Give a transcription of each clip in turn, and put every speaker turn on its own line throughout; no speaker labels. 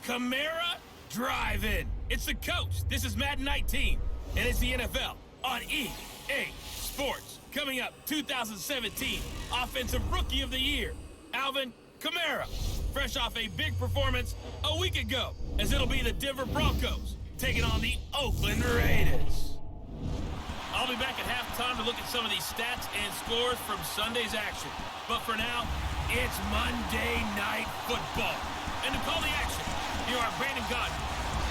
Kamara Drive-In. It's the coach. This is Madden 19, and it's the NFL on EA Sports. Coming up, 2017 Offensive Rookie of the Year, Alvin Kamara. Fresh off a big performance a week ago, as it'll be the Denver Broncos taking on the Oakland Raiders. I'll be back at halftime to look at some of these stats and scores from Sunday's action. But for now, it's Monday Night Football. And to call the action, here are Brandon Godden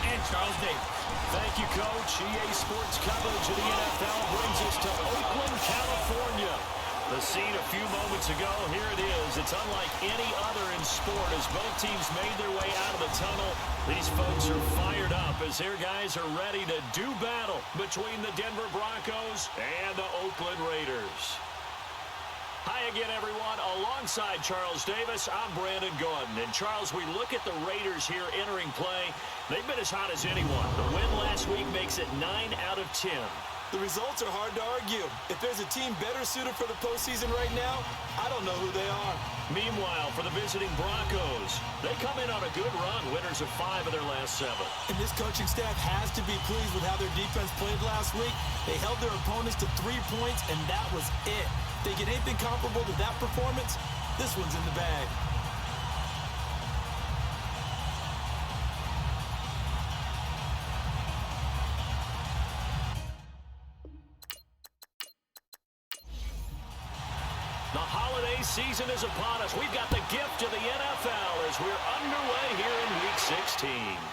and Charles Davis.
Thank you, Coach. EA Sports coverage of the NFL brings us to Oakland, California. The scene a few moments ago, here it is. It's unlike any other in sport as both teams made their way out of the tunnel. These folks are fired up as their guys are ready to do battle between the Denver Broncos and the Oakland Raiders. Hi again, everyone. Alongside Charles Davis, I'm Brandon Godden. And Charles, we look at the Raiders here entering play. They've been as hot as anyone. The win last week makes it 9 out of 10.
The results are hard to argue. If there's a team better suited for the postseason right now, I don't know who they are.
Meanwhile, for the visiting Broncos, they come in on a good run, winners of 5 of their last 7.
And this coaching staff has to be pleased with how their defense played last week. They held their opponents to 3 points, and that was it. If they get anything comparable to that performance, this one's in the bag.
The holiday season is upon us. We've got the gift of the NFL as we're underway here in Week 16.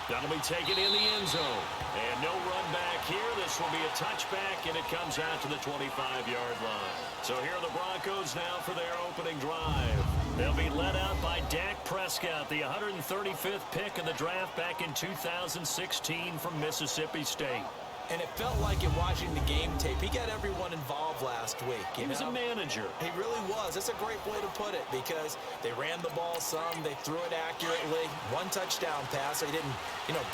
That'll be taken in the end zone. And no run back here. This will be a touchback, and it comes out to the 25-yard line. So here are the Broncos now for their opening drive. They'll be led out by Dak Prescott, the 135th pick in the draft back in 2016 from Mississippi State.
And it felt like it watching the game tape. He got everyone involved last week.
He was a manager.
He really was. That's a great way to put it because they ran the ball some. They threw it accurately. 1 touchdown pass. So he didn't,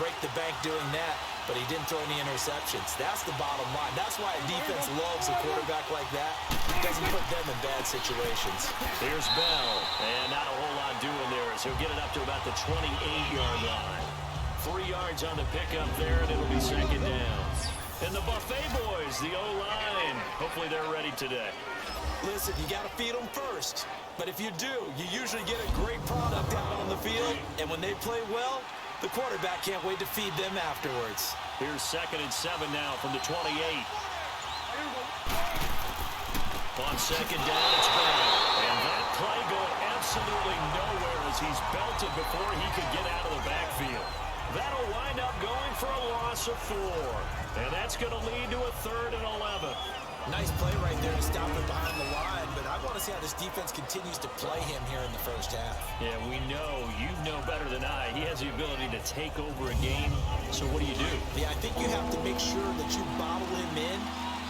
break the bank doing that, but he didn't throw any interceptions. That's the bottom line. That's why a defense loves a quarterback like that. It doesn't put them in bad situations.
Here's Bell, and not a whole lot doing there as he'll get it up to about the 28-yard line. 3 yards on the pickup there, and it'll be second down. And the Buffet boys, the O-line, hopefully they're ready today.
Listen, you got to feed them first. But if you do, you usually get a great product out on the field. And when they play well, the quarterback can't wait to feed them afterwards.
Here's 2nd and 7 now from the 28. On second down, it's Bell. And that play going absolutely nowhere as he's belted before he could get out of the backfield. That'll wind up going for a loss of 4. And that's going to lead to a 3rd and 11.
Nice play right there to stop him behind the line, but I want to see how this defense continues to play him here in the first half.
Yeah, we know. You know better than I. He has the ability to take over a game. So what do you do?
Yeah, I think you have to make sure that you bottle him in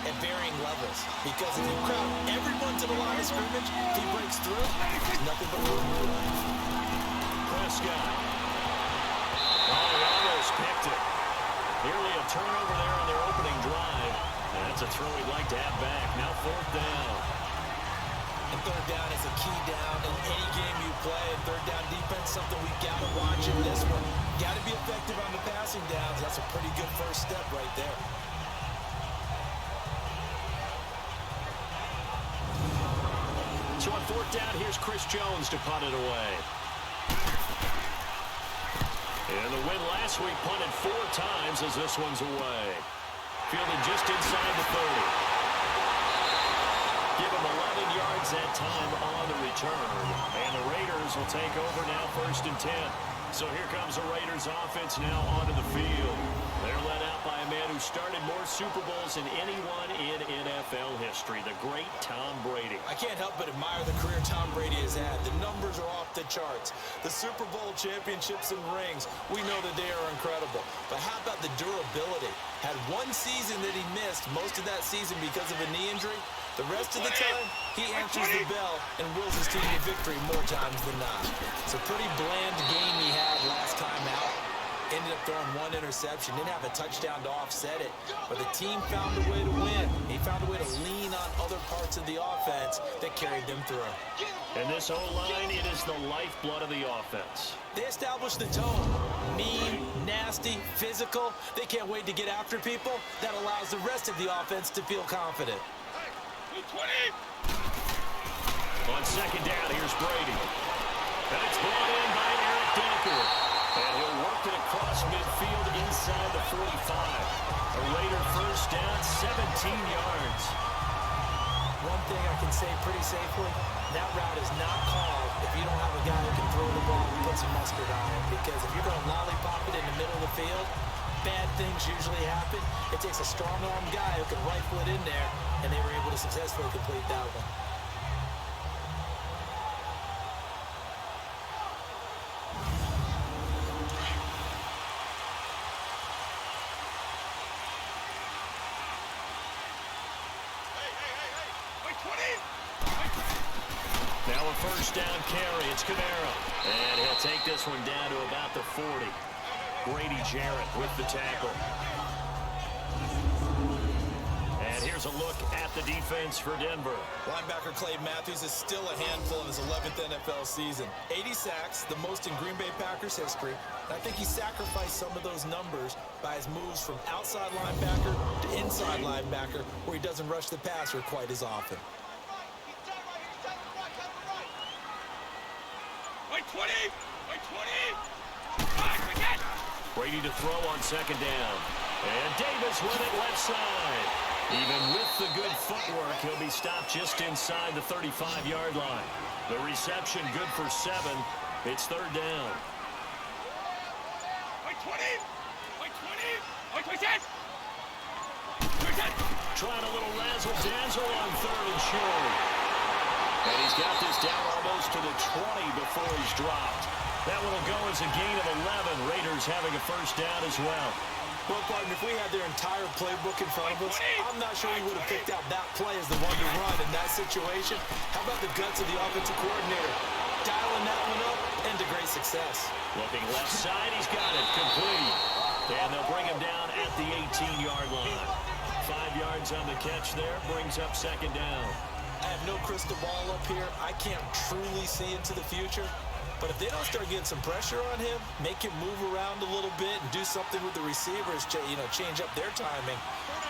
at varying levels. Because if you crowd everyone to the line of scrimmage, if he breaks through, nothing but room for him.
Prescott. Oh, he almost picked it. Nearly a turnover there on their opening drive. And that's a throw he'd like to have back. Now 4th down.
And 3rd down is a key down in any game you play. 3rd down defense, something we've got to watch in this one. Got to be effective on the passing downs. That's a pretty good first step right there.
So on 4th down, here's Chris Jones to punt it away. And the win last week punted 4 times as this one's away. Fielded just inside the 30. Give him 11 yards that time on the return. And the Raiders will take over now 1st and 10. So here comes the Raiders offense now onto the field. They're led out by a man who started more Super Bowls than anyone in NFL history, the great Tom Brady.
I can't help but admire the career Tom Brady has had. The numbers are off the charts. The Super Bowl championships and rings, we know that they are incredible. But how about the durability? Had 1 season that he missed, most of that season because of a knee injury. The rest of the time, he answers the bell and wills his team to victory more times than not. It's a pretty bland game he had last time out. In ended up throwing one interception, didn't have a touchdown to offset it, but the team found a way to win. He found a way to lean on other parts of the offense that carried them through.
And this O-line, it is the lifeblood of the offense.
They established the tone. Mean, nasty, physical. They can't wait to get after people. That allows the rest of the offense to feel confident.
On second down, here's Brady. And it's brought in by Eric Decker. And he'll work it across midfield inside the 45. A Raider first down, 17 yards.
One thing I can say pretty safely, that route is not called if you don't have a guy who can throw the ball and put some mustard on it. Because if you're going to lollipop it in the middle of the field, bad things usually happen. It takes a strong-armed guy who can rifle it in there, and they were able to successfully complete that one.
Now a first down carry. It's Camara. And he'll take this one down to about the 40. Brady Jarrett with the tackle. And here's a look at the defense for Denver.
Linebacker Clay Matthews is still a handful in his 11th NFL season. 80 sacks, the most in Green Bay Packers history. And I think he sacrificed some of those numbers by his moves from outside linebacker to inside linebacker, where he doesn't rush the passer quite as often.
Brady to throw on second down. And Davis with it left side. Even with the good footwork, he'll be stopped just inside the 35-yard line. The reception good for 7. It's third down. Trying a little razzle-dazzle on third and short. And he's got this down almost to the 20 before he's dropped. That one will go as a gain of 11. Raiders having a first down as well.
Well, partner, if we had their entire playbook in front of us, I'm not sure he would have picked out that play as the one to run in that situation. How about the guts of the offensive coordinator? Dialing that one up and to great success.
Looking left side, he's got it. Complete. And they'll bring him down at the 18-yard line. 5 yards on the catch there, brings up second down.
I have no crystal ball up here. I can't truly see into the future. But if they don't start getting some pressure on him, make him move around a little bit and do something with the receivers, change up their timing,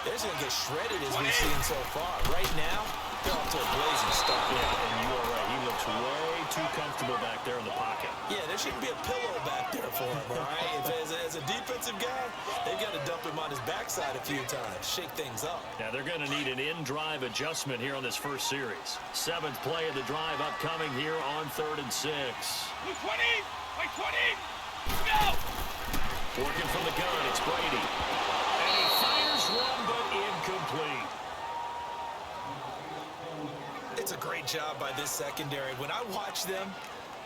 they're just going to get shredded as we've seen so far. Right now, they're off to a blazing start.
Yeah, and you are right. He looks way too comfortable back there in the pocket.
Yeah, there shouldn't be a pillow back there for him, all right? As a defensive guy, they've got to dump him on his backside a few times, shake things up.
Now, they're going to need an in-drive adjustment here on this first series. 7th play of the drive upcoming here on 3rd and 6.
20! 20! Go!
Working from the gun, it's Brady. And he fires one, but incomplete.
It's a great job by this secondary. When I watch them,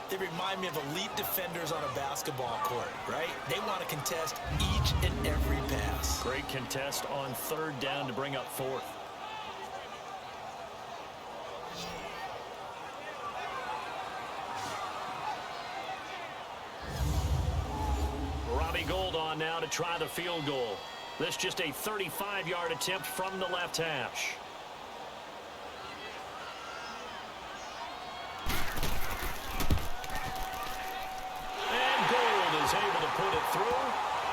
they remind me of elite defenders on a basketball court, right? They want to contest each and every pass.
Great contest on 3rd down to bring up 4th. Robbie Gould on now to try the field goal. This just a 35-yard attempt from the left hash. And Gould is able to put it through,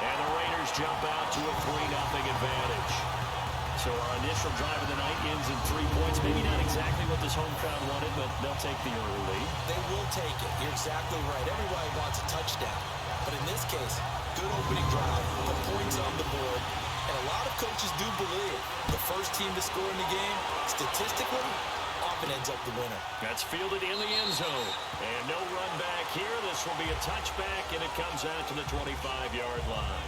and the Raiders jump out to a 3-0 advantage. So our initial drive of the night ends in 3 points. Maybe not exactly what this home crowd wanted, but they'll take the early lead.
They will take it. You're exactly right. Everybody wants a touchdown. But in this case, good opening drive, the points on the board, and a lot of coaches do believe the first team to score in the game, statistically, often ends up the winner.
That's fielded in the end zone. And no run back here. This will be a touchback, and it comes out to the 25-yard line.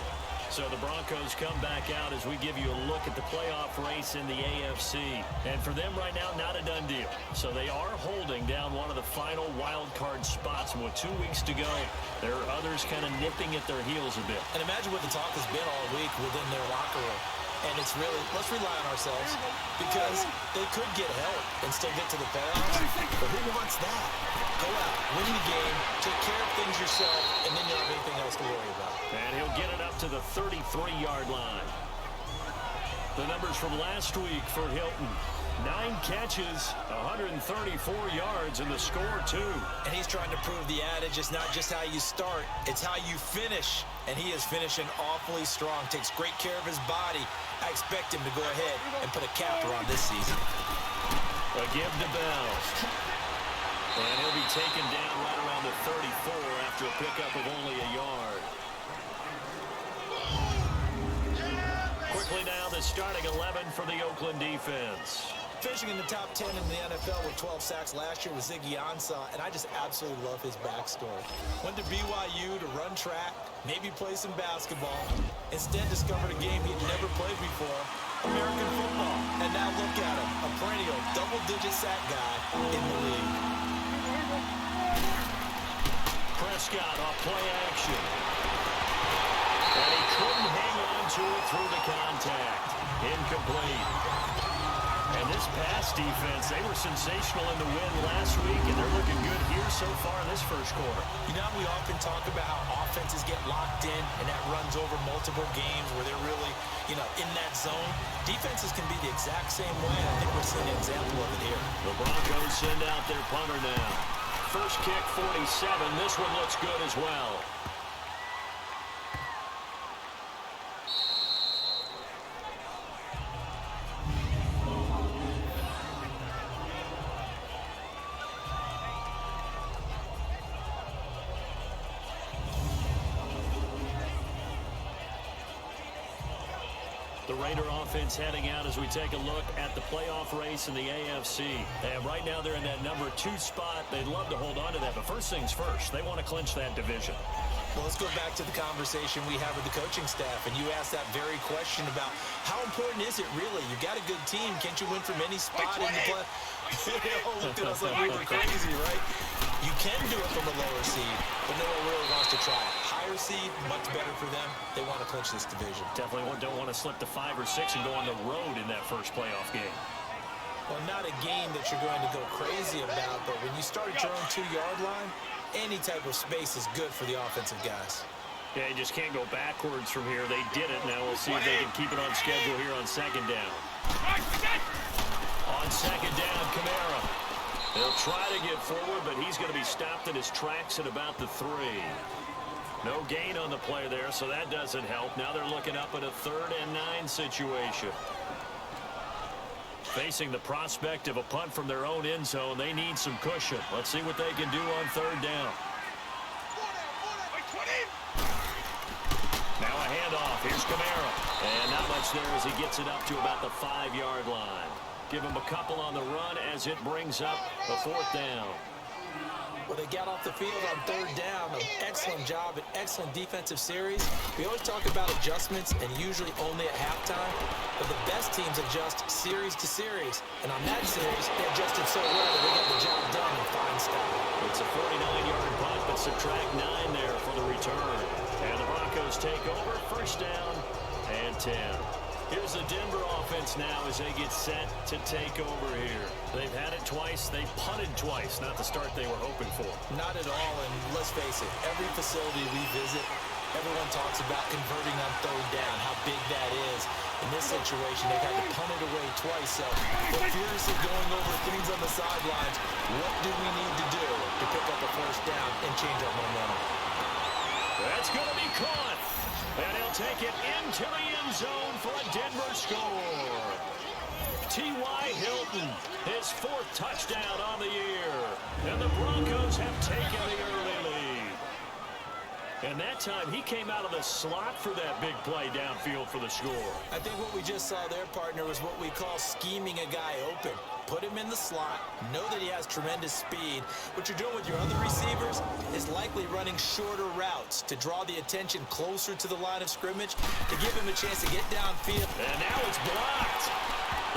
So the Broncos come back out as we give you a look at the playoff race in the AFC. And for them right now, not a done deal. So they are holding down one of the final wild card spots. And with 2 weeks to go, there are others kind of nipping at their heels a bit.
And imagine what the talk has been all week within their locker room. And it's really, let's rely on ourselves, because they could get help and still get to the playoffs. But who wants that? Go out, win the game, take care of things yourself, and then you don't have anything else to worry about.
And he'll get it up to the 33-yard line. The numbers from last week for Hilton. 9 catches, 134 yards, and the score, too.
And he's trying to prove the adage, it's not just how you start, it's how you finish. And he is finishing awfully strong, takes great care of his body. I expect him to go ahead and put a capper on this season.
A give to Bell. And he'll be taken down right around the 34 after a pickup of only a yard. Quickly now, the starting 11 for the Oakland defense.
Finishing in the top 10 in the NFL with 12 sacks last year was Ziggy Ansah, and I just absolutely love his backstory. Went to BYU to run track, maybe play some basketball. Instead discovered a game he'd never played before, American football. And now look at him, a perennial double-digit sack guy in the league.
Prescott off play action. And he couldn't hang on to it through the contact. Incomplete. And this pass defense, they were sensational in the win last week, and they're looking good here so far in this first quarter.
You know, we often talk about how offenses get locked in, and that runs over multiple games where they're really, in that zone. Defenses can be the exact same way, and I think we're seeing an example of it here.
The Broncos send out their punter now. First kick, 47. This one looks good as well. The Raider offense heading out as we take a look at the playoff race in the AFC. And right now they're in that number 2 spot. They'd love to hold on to that, but first things first, they want to clinch that division.
Well, let's go back to the conversation we have with the coaching staff, and you asked that very question about how important is it really? You got a good team. Can't you win from any spot in the play? They all looked at us like we were crazy, right? You can do it from a lower seed, but no one really wants to try it. Higher seed, much better for them. They want to clinch this division.
Definitely don't want to slip to 5 or 6 and go on the road in that first playoff game.
Well, not a game that you're going to go crazy about, but when you start at your own 2-yard line, any type of space is good for the offensive guys.
Yeah, you just can't go backwards from here. They did it. Now we'll see if they can keep it on schedule here on second down. On second down, Kamara. They'll try to get forward, but he's going to be stopped in his tracks at about the 3. No gain on the play there, so that doesn't help. Now they're looking up at a 3rd and 9 situation. Facing the prospect of a punt from their own end zone, they need some cushion. Let's see what they can do on 3rd down. Now a handoff. Here's Kamara. And not much there as he gets it up to about the 5-yard line. Give him a couple on the run as it brings up a 4th down.
Well, they got off the field on 3rd down. An excellent job, an excellent defensive series. We always talk about adjustments, and usually only at halftime. But the best teams adjust series to series. And on that series, they adjusted so well that they got the job done in fine style.
It's a 49-yard punt, but subtract 9 there for the return. And the Broncos take over. First down and 10. Here's the Denver offense now as they get set to take over here. They've had it twice. They've punted twice. Not the start they were hoping for.
Not at all, and let's face it, every facility we visit, everyone talks about converting on 3rd down, how big that is. In this situation, they've had to punt it away twice, so we're furiously going over things on the sidelines. What do we need to do to pick up a 1st down and change our momentum?
That's going to be caught. And he'll take it into the end zone for a Denver score. T.Y. Hilton, his 4th touchdown on the year. And the Broncos have taken the early lead. And that time, he came out of the slot for that big play downfield for the score.
I think what we just saw there, partner, was what we call scheming a guy open. Put him in the slot, know that he has tremendous speed. What you're doing with your other receivers is likely running shorter routes to draw the attention closer to the line of scrimmage, to give him a chance to get downfield.
And now it's blocked.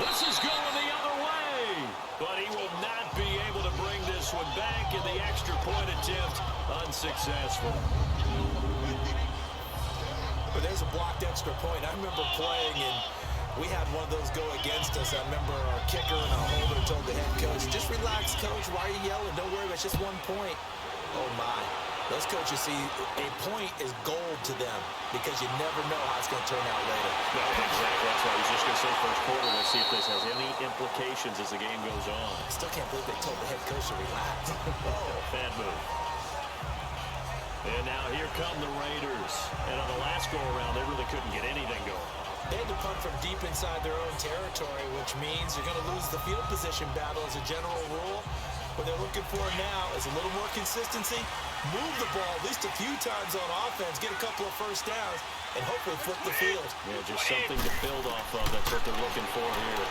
This is going the other way. But he will not be able to bring this one back, in the extra point attempt unsuccessful.
But there's a blocked extra point. I remember playing in We had one of those go against us. I remember our kicker and our holder told the head coach, just relax, coach. Why are you yelling? Don't worry about it. It's just 1 point. Oh, my. Those coaches see a point is gold to them because you never know how it's going to turn out later.
No, exactly. That's why I was just going to say first quarter. We'll see if this has any implications as the game goes on.
I still can't believe they told the head coach to relax.
Oh, bad move. And now here come the Raiders. And on the last go-around, they really couldn't get anything going.
They had to punt from deep inside their own territory, which means you're going to lose the field position battle as a general rule. What they're looking for now is a little more consistency, move the ball at least a few times on offense, get a couple of first downs, and hopefully flip the field.
Yeah, just something to build off of. That's what they're looking for here.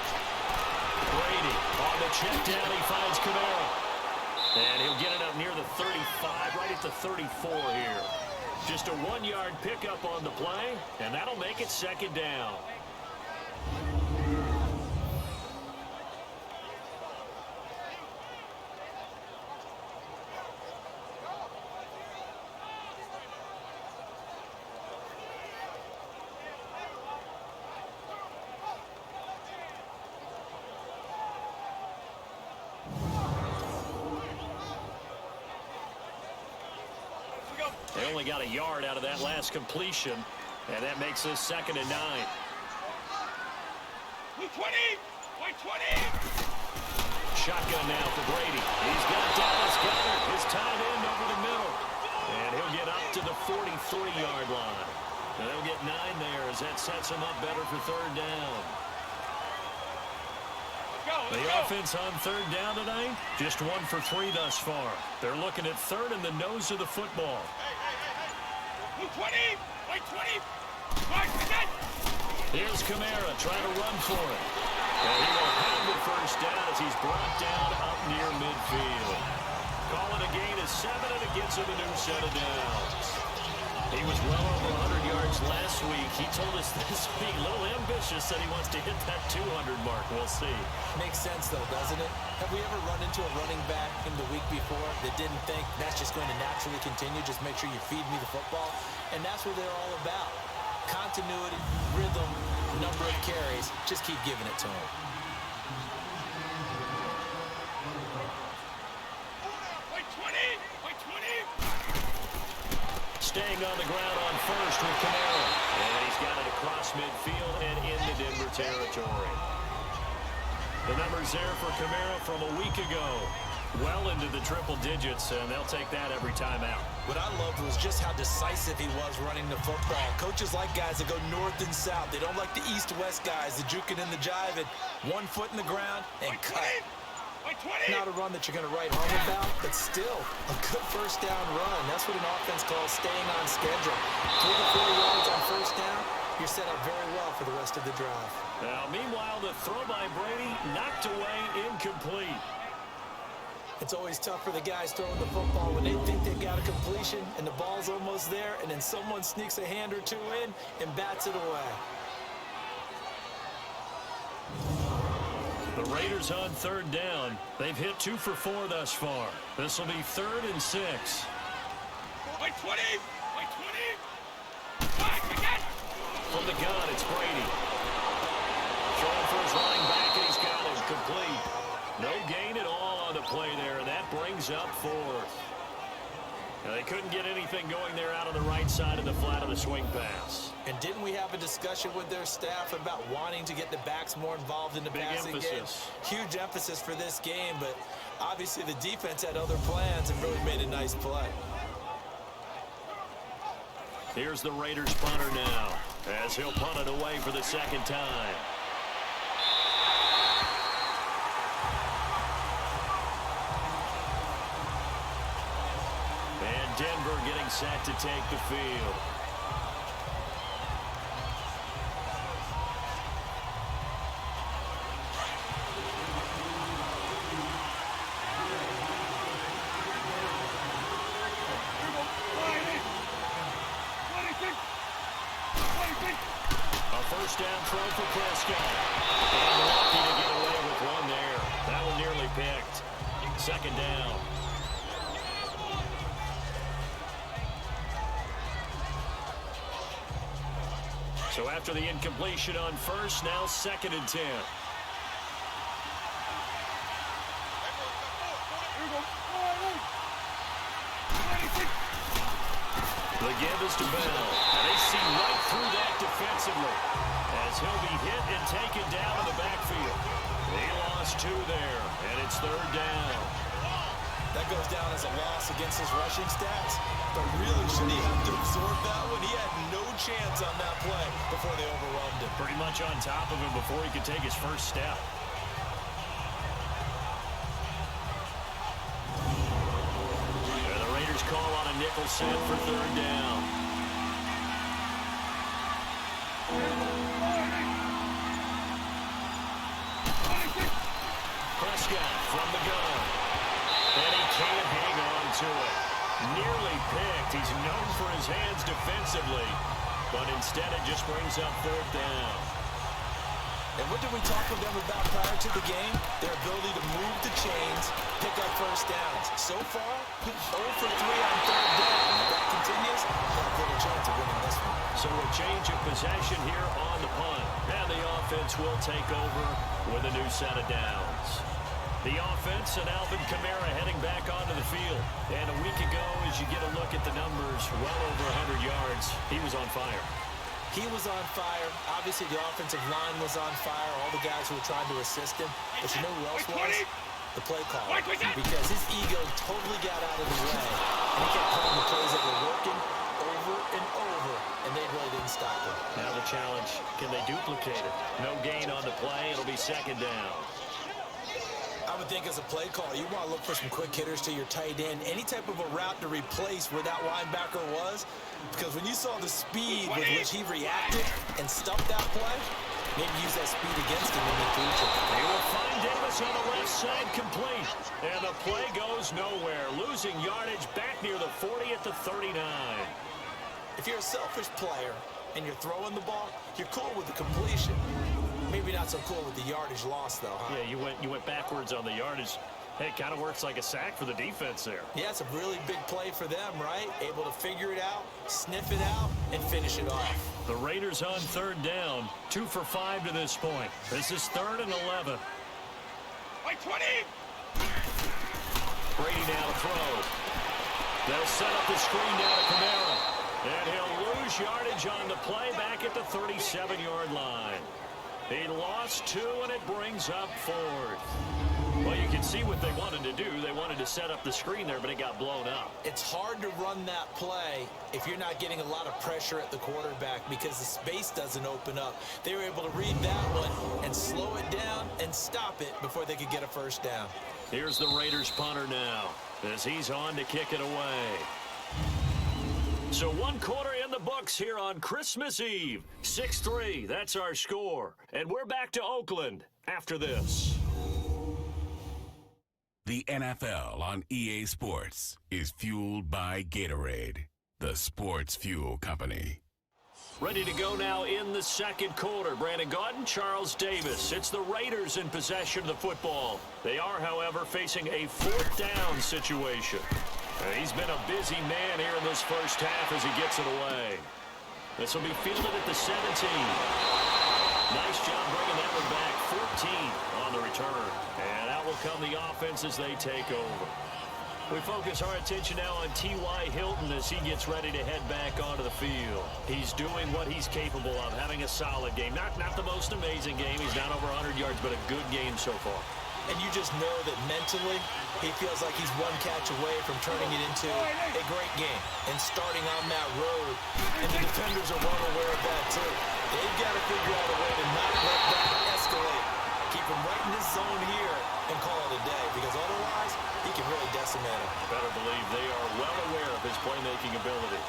Brady on the check down. He finds Kamara. And he'll get it up near the 35, right at the 34 here. Just a 1-yard pickup on the play, and that'll make it second down. They only got a yard out of that last completion, and that makes this 2nd and 9.
20! 20!
Shotgun now for Brady. He's got Dallas Goedert, his tight end over the middle. And he'll get up to the 43-yard line. And they'll get 9 there as that sets him up better for 3rd down. The offense on 3rd down tonight, just 1 for 3 thus far. They're looking at 3rd in the nose of the football.
20! 20!
Here's Kamara trying to run for it. And he will have the first down as he's brought down up near midfield. Calling a gain of 7, and it gets him a new set of downs. He was well over 100 yards last week. He told us this week, a little ambitious, that he wants to hit that 200 mark. We'll see.
Makes sense, though, doesn't it? Have we ever run into a running back in the week before that didn't think that's just going to naturally continue? Just make sure you feed me the football. And that's what they're all about. Continuity, rhythm, number of carries. Just keep giving it to him.
Staying on the ground on first with Kamara. And he's got it across midfield and into Denver territory. The numbers there for Kamara from a week ago. Well into the triple digits, and they'll take that every time out.
What I loved was just how decisive he was running the football. Coaches like guys that go north and south. They don't like the east-west guys, the juking and the jiving. 1 foot in the ground and cut. Not a run that you're going to write home about, but still a good first down run. That's what an offense calls staying on schedule. 3 to 4 yards on first down, you're set up very well for the rest of the drive.
Now, meanwhile, the throw by Brady knocked away, incomplete.
It's always tough for the guys throwing the football when they think they've got a completion and the ball's almost there, and then someone sneaks a hand or two in and bats it away.
The Raiders on 3rd down. They've hit 2 for 4 thus far. This will be 3rd and 6. From the gun, it's Brady. Throwing for his running back, and he's got it complete. No gain at all on the play there, and that brings up 4th. Now, they couldn't get anything going there out on the right side of the flat of the swing pass.
And didn't we have a discussion with their staff about wanting to get the backs more involved in the passing game? Huge emphasis for this game, but obviously the defense had other plans and really made a nice play.
Here's the Raiders punter now, as he'll punt it away for the 2nd time. And Denver getting set to take the field. First down throw for Prescott. And lucky to get away with one there. That one nearly picked. 2nd down. So after the incompletion on first, now 2nd and 10. The give is to Bell. And they see right through that defensively as he'll be hit and taken down in the backfield. He lost 2 there, and it's 3rd down.
That goes down as a loss against his rushing stats. But really, should he have to absorb that one? He had no chance on that play before they overwhelmed him.
Pretty much on top of him before he could take his first step. And the Raiders call on a nickel set for 3rd down. Prescott from the gun. And he can't hang on to it. Nearly picked. He's known for his hands defensively, but instead it just brings up 4th down.
And what did we talk with them about prior to the game? Their ability to move the chains, pick up first downs. So far, 0 for 3 on 3rd down. If that continues, they'll have a little chance of winning this one.
So a change of possession here on the punt. And the offense will take over with a new set of downs. The offense and Alvin Kamara heading back onto the field. And a week ago, as you get a look at the numbers, well over 100 yards, he was on fire.
He was on fire. Obviously, the offensive line was on fire. All the guys who were trying to assist him. But you know who else was? The play caller. Because his ego totally got out of the way. And he kept calling the plays that were working over and over. And they really didn't stop him.
Now the challenge, can they duplicate it? No gain on the play. It'll be 2nd down.
I would think as a play caller, you want to look for some quick hitters to your tight end. Any type of a route to replace where that linebacker was. Because when you saw the speed with which he reacted and stuffed that play, maybe use that speed against him in the future.
They will find Davis on the left side complete. And the play goes nowhere. Losing yardage back near the 40 at the 39.
If you're a selfish player and you're throwing the ball, you're cool with the completion. Maybe not so cool with the yardage loss, though, huh?
Yeah, you went backwards on the yardage. Hey, it kind of works like a sack for the defense there.
Yeah, it's a really big play for them, right? Able to figure it out, sniff it out, and finish it off.
The Raiders on 3rd down. 2 for 5 to this point. This is 3rd and 11.
Like 20!
Brady now to throw. They'll set up the screen down to Kamara. And he'll lose yardage on the play back at the 37-yard line. He lost 2, and it brings up 4th. Well, you can see what they wanted to do. They wanted to set up the screen there, but it got blown up.
It's hard to run that play if you're not getting a lot of pressure at the quarterback because the space doesn't open up. They were able to read that one and slow it down and stop it before they could get a first down.
Here's the Raiders punter now as he's on to kick it away. So 1 quarter in the books here on Christmas Eve. 6-3, that's our score. And we're back to Oakland after this.
The NFL on EA Sports is fueled by Gatorade, the sports fuel company.
Ready to go now in the 2nd quarter. Brandon Gaudin, Charles Davis. It's the Raiders in possession of the football. They are, however, facing a 4th down situation. He's been a busy man here in this first half as he gets it away. This will be fielded at the 17. Nice job bringing that one back. 14 on the return. And out will come the offense as they take over. We focus our attention now on T.Y. Hilton as he gets ready to head back onto the field. He's doing what he's capable of, having a solid game. Not the most amazing game. He's not over 100 yards, but a good game so far.
And you just know that mentally, he feels like he's one catch away from turning it into a great game and starting on that road. And the defenders are well aware of that, too. They've got to figure out a way to not let that escalate. Keep him right in his zone here and call it a day, because otherwise, he can really decimate him.
Better believe they are well aware of his playmaking ability.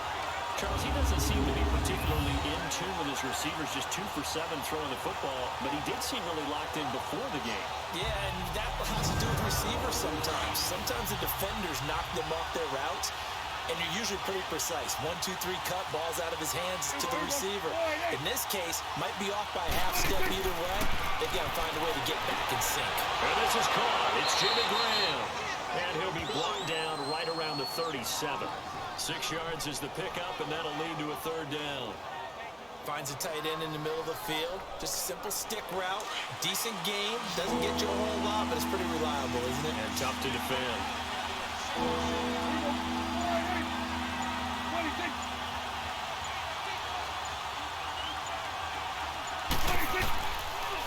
Charles, he doesn't seem to be particularly in tune with his receivers, just 2 for 7 throwing the football, but he did seem really locked in before the game.
Yeah, and that has to do with receivers sometimes. Sometimes the defenders knock them off their routes, and you're usually pretty precise. 1, 2, 3 cut, balls out of his hands to the receiver. In this case, might be off by a half step either way. They've got to find a way to get back in sync.
And this is caught. It's Jimmy Graham. And he'll be blocked down right around the 37. 6 yards is the pickup, and that'll lead to a 3rd down.
Finds a tight end in the middle of the field. Just a simple stick route. Decent game. Doesn't get you a whole lot, but it's pretty reliable, isn't it?
And tough to defend.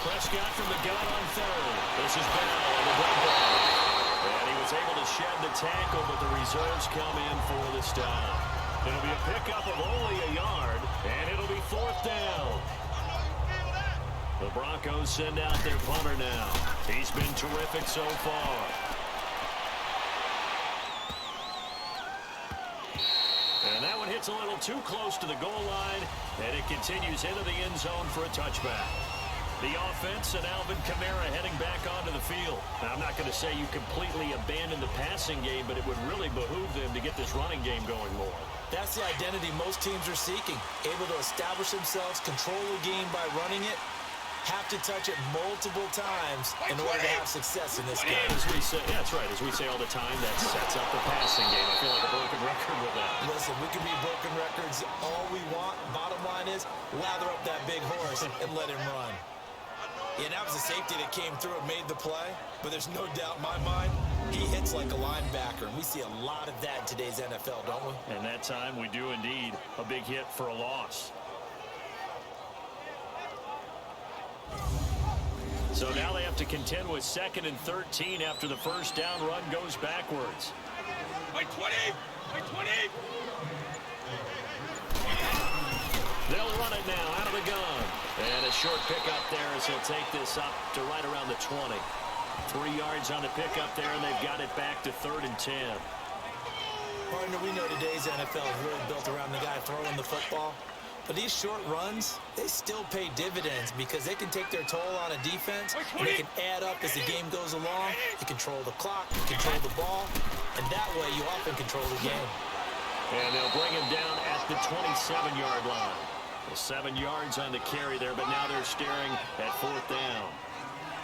Prescott from the gun on third. This is Bell on the breakdown. And he was able to shed the tackle, but the reserves come in for the stop. It'll be a pickup of only a yard, and it'll be 4th down. The Broncos send out their punter now. He's been terrific so far. And that one hits a little too close to the goal line, and it continues into the end zone for a touchback. The offense and Alvin Kamara heading back onto the field. Now, I'm not going to say you completely abandon the passing game, but it would really behoove them to get this running game going more.
That's the identity most teams are seeking. Able to establish themselves, control the game by running it, have to touch it multiple times in order to have success in this game.
As we say, yeah, that's right. As we say all the time, that sets up the passing game. I feel like a broken record with that.
Listen, we can be broken records all we want. Bottom line is, lather up that big horse and let him run. Yeah, that was a safety that came through and made the play, but there's no doubt in my mind, he hits like a linebacker, and we see a lot of that in today's NFL, don't we?
And that time, we do indeed a big hit for a loss. So now they have to contend with 2nd and 13 after the first down run goes backwards.
By 20! By 20!
They'll run it now out of the gun. And a short pickup there as he'll take this up to right around the 20. 3 yards on the pickup there, and they've got it back to 3rd and 10.
Partner, we know today's NFL is really built around the guy throwing the football. But these short runs, they still pay dividends because they can take their toll on a defense, and they can add up as the game goes along. You control the clock, you control the ball, and that way you often control the game.
And they'll bring him down at the 27-yard line. Well, 7 yards on the carry there, but now they're staring at 4th down.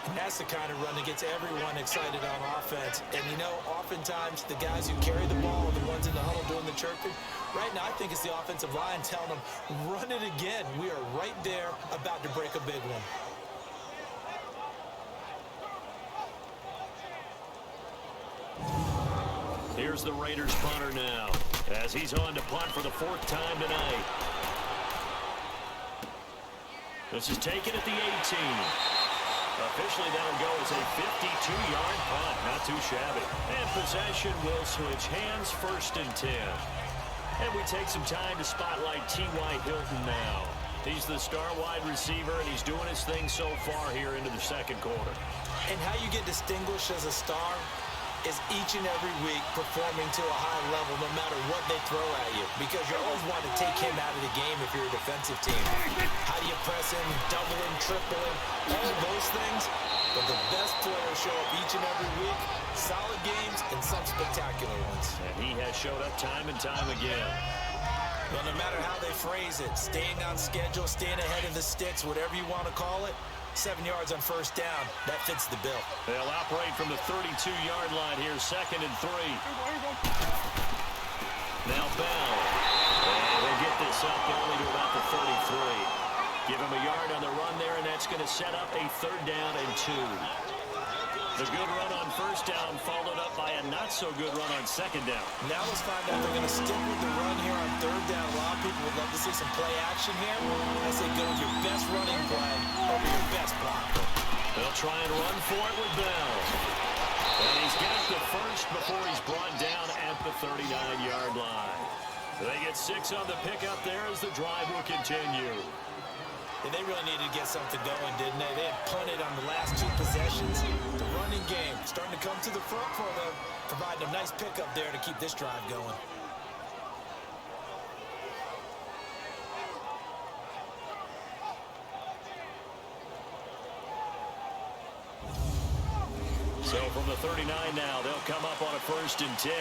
And that's the kind of run that gets everyone excited on offense. And, you know, oftentimes the guys who carry the ball are the ones in the huddle doing the chirping. Right now, I think it's the offensive line telling them, run it again. We are right there about to break a big one.
Here's the Raiders punter now as he's on to punt for the 4th time tonight. This is taken at the 18. Officially, that'll go as a 52-yard punt. Not too shabby. And possession will switch hands, 1st and 10. And we take some time to spotlight T.Y. Hilton now. He's the star wide receiver, and he's doing his thing so far here into the 2nd quarter.
And how you get distinguished as a star is each and every week performing to a high level no matter what they throw at you, because you always want to take him out of the game if you're a defensive team. How do you press him, double him, triple him, all of those things? But the best players show up each and every week, solid games and some spectacular ones.
And he has showed up time and time again.
Well, no matter how they phrase it, staying on schedule, staying ahead of the sticks, whatever you want to call it, 7 yards on 1st down, that fits the bill.
They'll operate from the 32-yard line here, 2nd and 3. Now Bell. And they'll get this up only to about the 33. Give him a yard on the run there, and that's going to set up a 3rd down and 2. The good run on 1st down followed up by a not-so-good run on 2nd down.
Now let's find out if they're going to stick with the run here on 3rd down. A lot of people would love to see some play action here. I say go with your best running play over your best blocker.
They'll try and run for it with Bell. And he's got the first before he's brought down at the 39-yard line. They get 6 on the pickup there as the drive will continue.
And they really needed to get something going, didn't they? They had punted on the last 2 possessions. The running game starting to come to the front for them, providing a nice pickup there to keep this drive going.
So from the 39 now, they'll come up on a 1st and 10.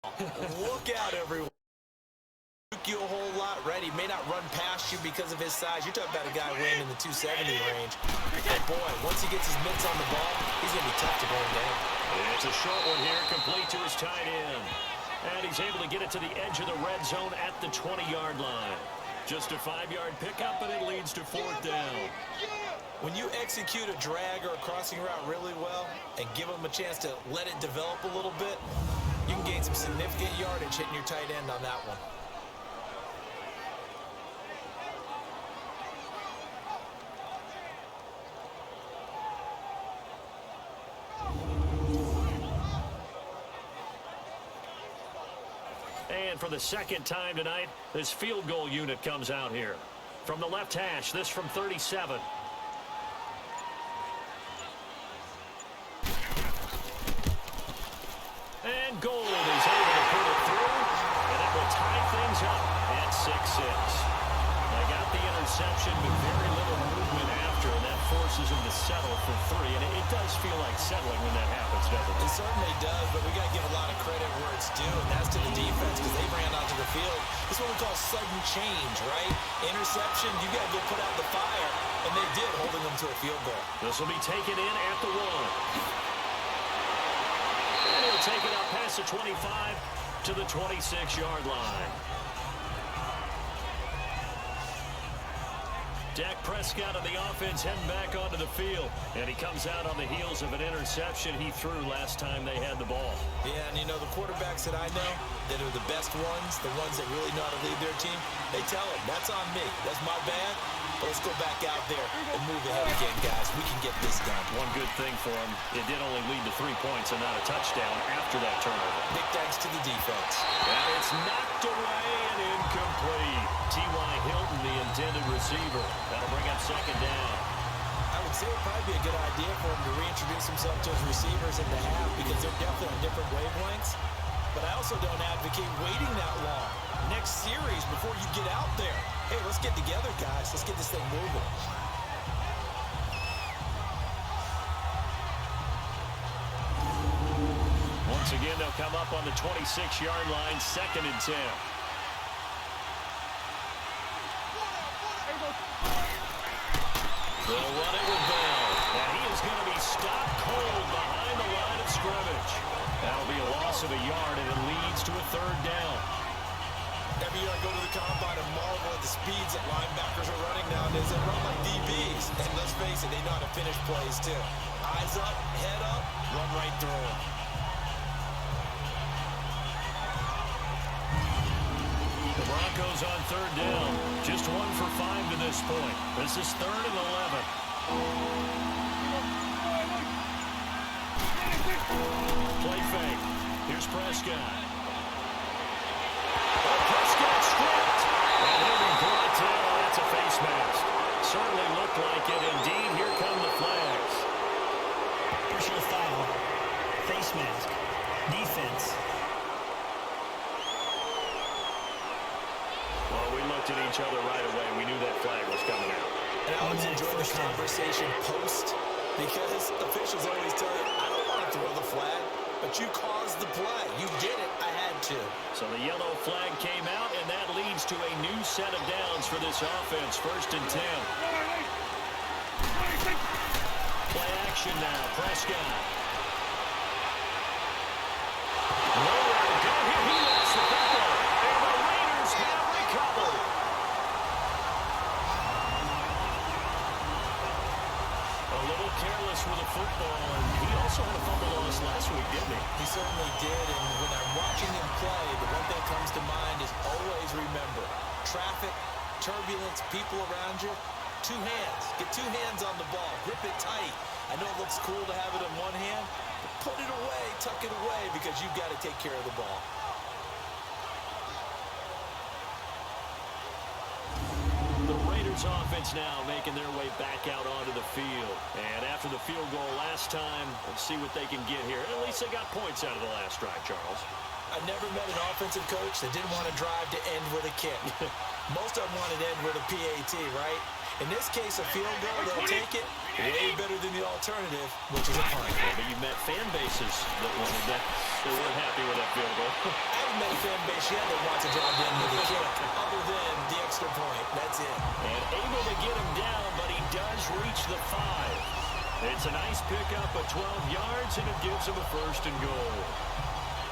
Look out, everyone. You a whole lot, right? He may not run past you because of his size. You're talking about a guy weighing in the 270 range. But boy, once he gets his mitts on the ball, he's going to be tough to bring down.
It's a short one here, complete to his tight end. And he's able to get it to the edge of the red zone at the 20-yard line. Just a 5-yard pickup, and it leads to 4th down.
When you execute a drag or a crossing route really well and give him a chance to let it develop a little bit, you can gain some significant yardage hitting your tight end on that one.
And for the second time tonight, this field goal unit comes out here. From the left hash, this from 37. And Gold is able to put it through, and it will tie things up at 6-6. They got the interception, but very little movement after, and that forces them to settle for 3. And it does feel like settling when that happens, doesn't it?
It certainly does, but we got to give a lot of credit where it's due, and that's to the defense because they ran onto the field. This is what we call sudden change, right? Interception, you got to go put out the fire, and they did, holding them to a field goal.
This will be taken in at the 1. And he'll take it up past the 25 to the 26-yard line. Dak Prescott of the offense heading back onto the field. And he comes out on the heels of an interception he threw last time they had the ball.
Yeah, and you know, the quarterbacks that I know that are the best ones, the ones that really know how to lead their team, they tell them, that's on me. That's my bad. But let's go back out there and move ahead again, guys. We can get this done.
One good thing for him, it did only lead to 3 points and not a touchdown after that turnover.
Big thanks to the defense.
And it's knocked away and incomplete. T.Y. Hilton, the intended receiver. That'll bring up 2nd down.
I would say it would probably be a good idea for him to reintroduce himself to his receivers in the half because they're definitely on different wavelengths. But I also don't advocate waiting that long. Next series before you get out there. Hey, let's get together, guys. Let's get this thing moving.
Once again, they'll come up on the 26-yard line, 2nd and 10. They'll run it with Bell. And he is going to be stopped cold behind the line of scrimmage. That'll be a loss of a yard, and it leads to a 3rd down.
Every year I go to the combine and marvel at the speeds that linebackers are running nowadays. They run like DBs. And let's face it, they know how to finish plays too. Eyes up, head up, run right through them.
The Broncos on 3rd down. Just 1 for 5 to this point. This is 3rd and 11. Play fake. Here's Prescott. Prescott stripped. And he'll be brought down. That's a face mask. Certainly looked like it. Indeed, here come the flags.
Personal foul. Face mask. Defense.
Well, we looked at each other right away. We knew that flag was coming out.
And I always enjoy the conversation post because officials always tell you, I don't want to throw the flag, but you caused the play. You did it. I had to.
So the yellow flag came out, and that leads to a new set of downs for this offense. 1st and 10. Play action now. Prescott. Nowhere to go here. He lost the football. And the Raiders have recovered. A little careless with the football, and he also had a fumble loss last week, didn't he?
He certainly did, and when I'm watching him play, the one thing that comes to mind is always remember, traffic, turbulence, people around you, 2 hands. Get 2 hands on the ball. Grip it tight. I know it looks cool to have it in one hand, but put it away, tuck it away, because you've got to take care of the ball.
The Raiders offense now making their way back out onto the field. And after the field goal last time, let's see what they can get here. At least they got points out of the last drive, Charles.
I've never met an offensive coach that didn't want to drive to end with a kick. Most of them wanted to end with a PAT, right? In this case, a field goal, they'll take it. Way better than the alternative, which is a punt.
But you met fan bases that wanted that. They weren't happy with that field goal.
I haven't met a fan base yet that wants to drive in with a kick, other than the extra point. That's it.
And able to get him down, but he does reach the 5. It's a nice pickup of 12 yards, and it gives him a 1st and goal.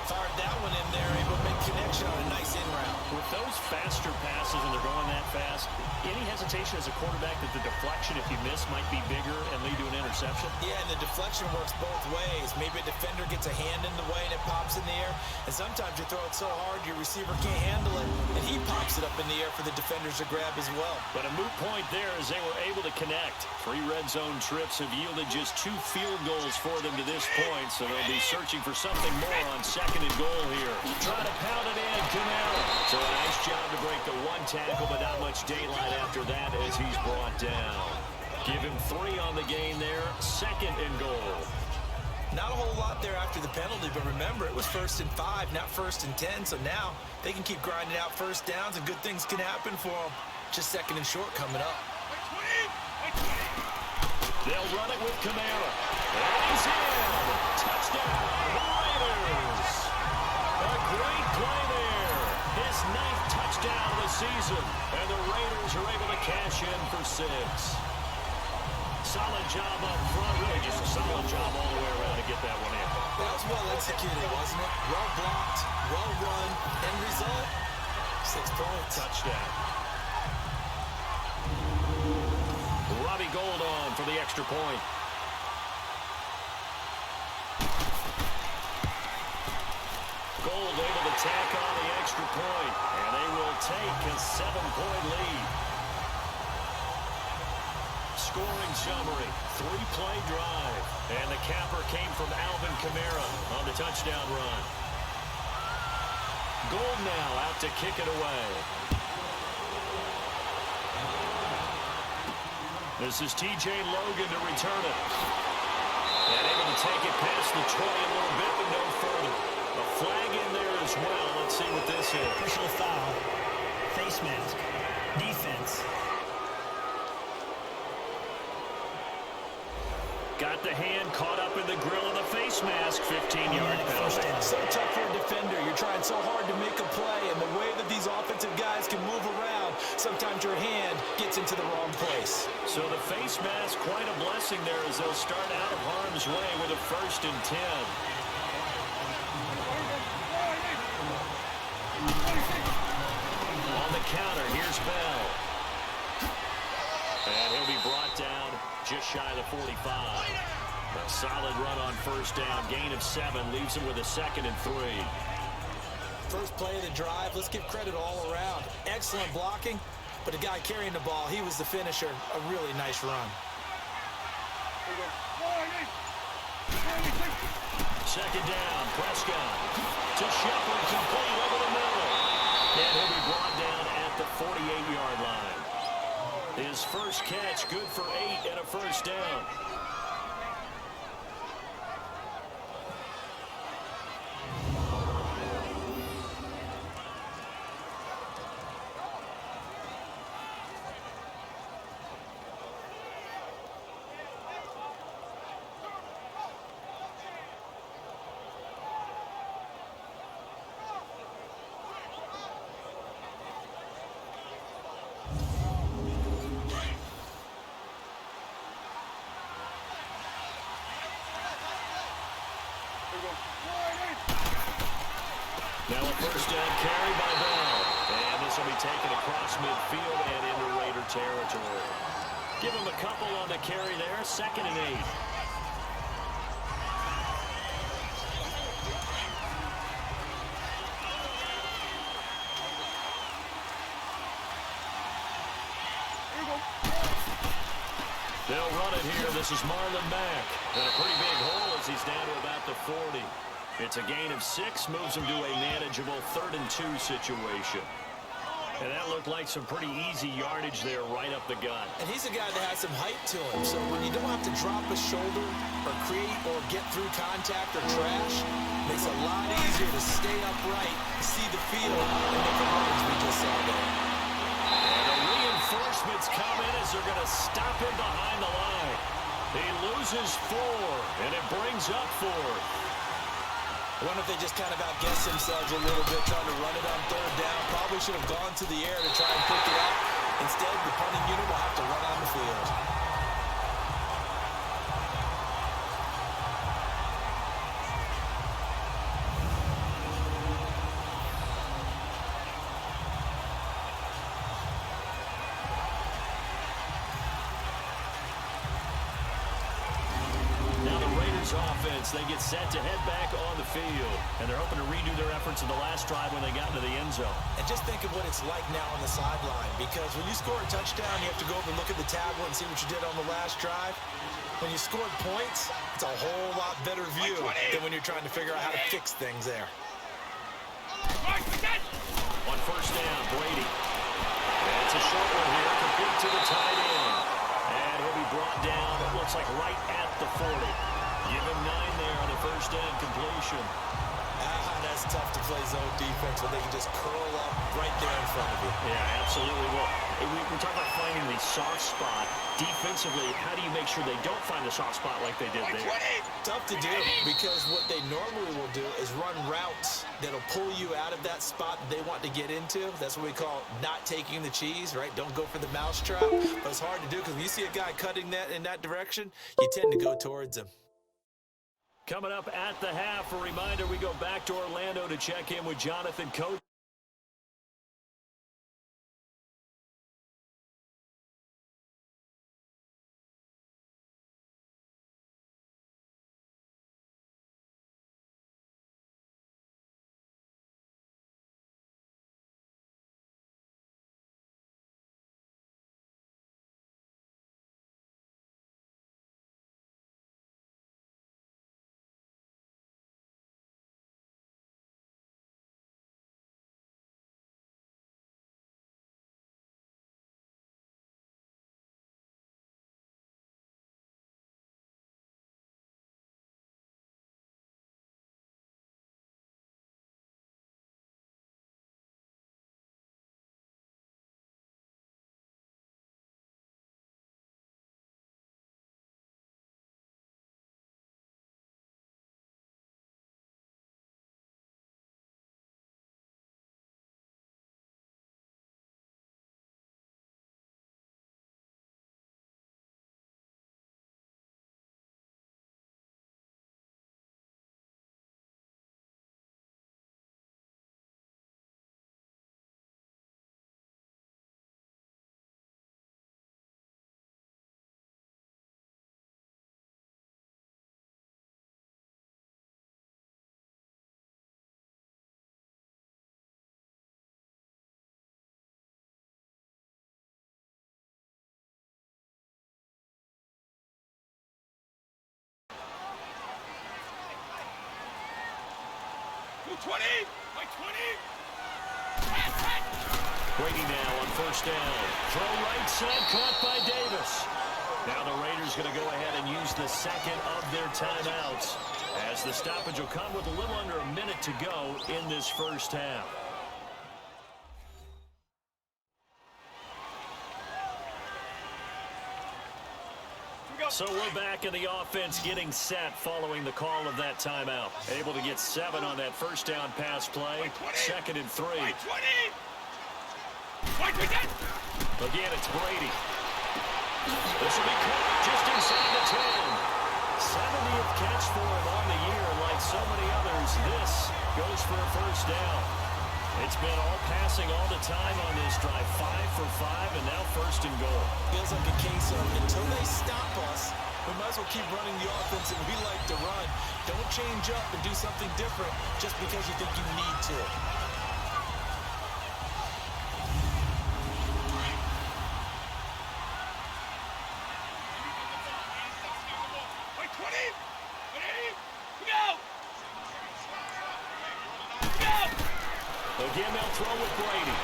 Fired that one in there, able to make connection on a nice in route.
With those faster passes and they're going that fast, any hesitation as a quarterback that the deflection, if you miss, might be bigger and lead to an interception?
Yeah, and the deflection works both ways. Maybe a defender gets a hand in the way and it pops in the air. And sometimes you throw it so hard your receiver can't handle it, and he pops it up in the air for the defenders to grab as well.
But a moot point there as they were able to connect. 3 red zone trips have yielded just 2 field goals for them to this point, so they'll be searching for something more on 2nd and goal here. Trying to pound it in, Camara. So a nice job to break the 1 tackle, but not much daylight after that as he's brought down. Give him 3 on the gain there. 2nd and goal.
Not a whole lot there after the penalty, but remember, it was 1st and 5, not 1st and 10, so now they can keep grinding out 1st downs and good things can happen for them. Just 2nd and short coming up.
They'll run it with Camara. And he's in. Touchdown, Raiders. A great play there. His 9th touchdown of the season. And the Raiders are able to cash in for 6. Solid job up front. Really just a solid job all the way around to get that one in.
That was well executed, wasn't it? Well blocked, well run. End result, 6 points.
Touchdown. Robbie Gould on for the extra point. Gould able to tack on the extra point, and they will take a 7-point lead. Scoring summary, 3-play drive, and the capper came from Alvin Kamara on the touchdown run. Gould now out to kick it away. This is T.J. Logan to return it. And able to take it past the 20 a little bit, but no further. A flag in there as well. Let's see what this is.
Personal foul. Face mask. Defense.
Got the hand caught up in the grill of the face mask. 15-yard penalty.
So tough for a defender. You're trying so hard to make a play, and the way that these offensive guys can move around, sometimes your hand gets into the wrong place.
So the face mask, quite a blessing there as they'll start out of harm's way with a 1st and 10. On the counter, here's Bell. And he'll be brought down just shy of the 45. A solid run on 1st down. Gain of 7 leaves him with a 2nd and 3.
First play of the drive, let's give credit all around. Excellent blocking, but the guy carrying the ball, he was the finisher. A really nice run.
2nd down, Prescott to Shepard, complete over the middle. And he'll be brought down at the 48-yard line. His first catch, good for 8 and a 1st down. Now a 1st down carry by Bell. And this will be taken across midfield and into Raider territory. Give him a couple on the carry there. 2nd and 8. They'll run it here. This is Marlon Mack. And a pretty big hole as he's down to about the 40. It's a gain of 6, moves him to a manageable 3rd and 2 situation. And that looked like some pretty easy yardage there right up the gut.
And he's a guy that has some height to him, so when you don't have to drop a shoulder or create or get through contact or trash, it makes it a lot easier to stay upright, see the field, and make the runs we just saw there.
And the reinforcements come in as they're going to stop him behind the line. He loses 4, and it brings up 4.
I wonder if they just kind of outguessed themselves a little bit trying to run it on third down. Probably should have gone to the air to try and pick it up. Instead, the punting unit will have to run on the field.
Offense, they get set to head back on the field, and they're hoping to redo their efforts in the last drive when they got into the end zone.
And just think of what it's like now on the sideline, because when you score a touchdown, you have to go over and look at the tablet and see what you did on the last drive. When you scored points, it's a whole lot better view than when you're trying to figure out how to fix things there.
On first down, Brady. That's a short one here, complete to the tight end. And he'll be brought down, it looks like right at the 40. Give him 9 there on the first down completion.
That's tough to play zone defense when they can just curl up right there in front of you.
Yeah, absolutely. Well, we're talking about finding the soft spot. Defensively, how do you make sure they don't find the soft spot like they did there?
Tough to do, because what they normally will do is run routes that'll pull you out of that spot that they want to get into. That's what we call not taking the cheese, right? Don't go for the mousetrap. But it's hard to do because when you see a guy cutting that in that direction, you tend to go towards him.
Coming up at the half, a reminder, we go back to Orlando to check in with Jonathan Coach. Brady now on first down. Throw right side, caught by Davis. Now the Raiders going to go ahead and use the second of their timeouts, as the stoppage will come with a little under a minute to go in this first half. So we're back in the offense getting set following the call of that timeout. Able to get 7 on that first down pass play. 2nd and 3. Again, it's Brady. This will be caught just inside the 10. 70th catch for him on the year. Like so many others, this goes for a first down. It's been all passing all the time on this drive. 5 for 5, and now 1st and goal.
Feels like a case of until they stop us, we might as well keep running the offense that we like to run. Don't change up and do something different just because you think you need to.
Again, they'll throw with Brady.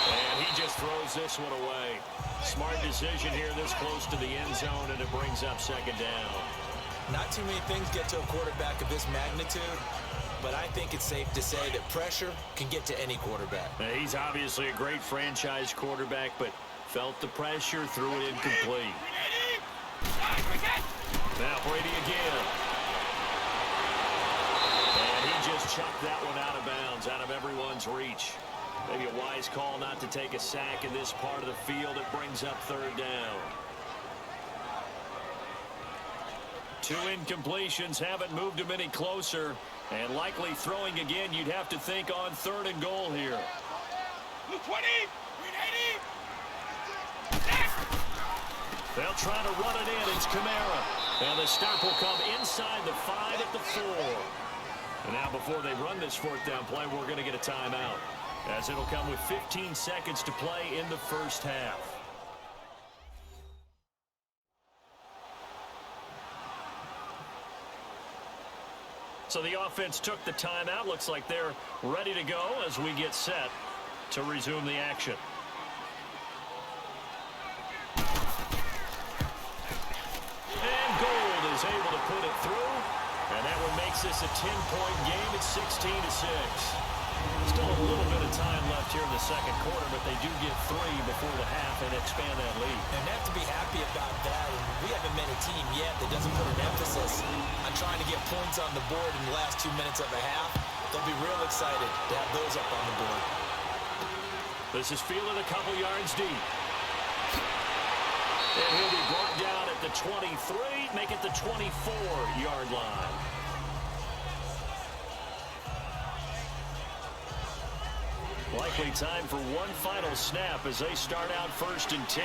And he just throws this one away. Smart decision here this close to the end zone, and it brings up 2nd down.
Not too many things get to a quarterback of this magnitude, but I think it's safe to say that pressure can get to any quarterback.
Now, he's obviously a great franchise quarterback, but felt the pressure, threw it incomplete. Now Brady again. his reach. Maybe a wise call not to take a sack in this part of the field. It brings up third down. 2 incompletions haven't moved him any closer. And likely throwing again, you'd have to think on 3rd and goal here.
20!
They'll try to run it in. It's Kamara. And the stop will come inside the 5 at the 4. And now before they run this 4th down play, we're going to get a timeout, as it'll come with 15 seconds to play in the first half. So the offense took the timeout. Looks like they're ready to go as we get set to resume the action. And Gold is able to put it through. And that one makes this a 10-point game. It's 16-6. Still a little bit of time left here in the second quarter, but they do get 3 before the half and expand that lead.
And they have to be happy about that. And we haven't met a team yet that doesn't put an emphasis on trying to get points on the board in the last 2 minutes of a half. They'll be real excited to have those up on the board.
This is fielded a couple yards deep. And he'll be brought down at the 23, make it the 24-yard line. Likely time for one final snap as they start out 1st and 10.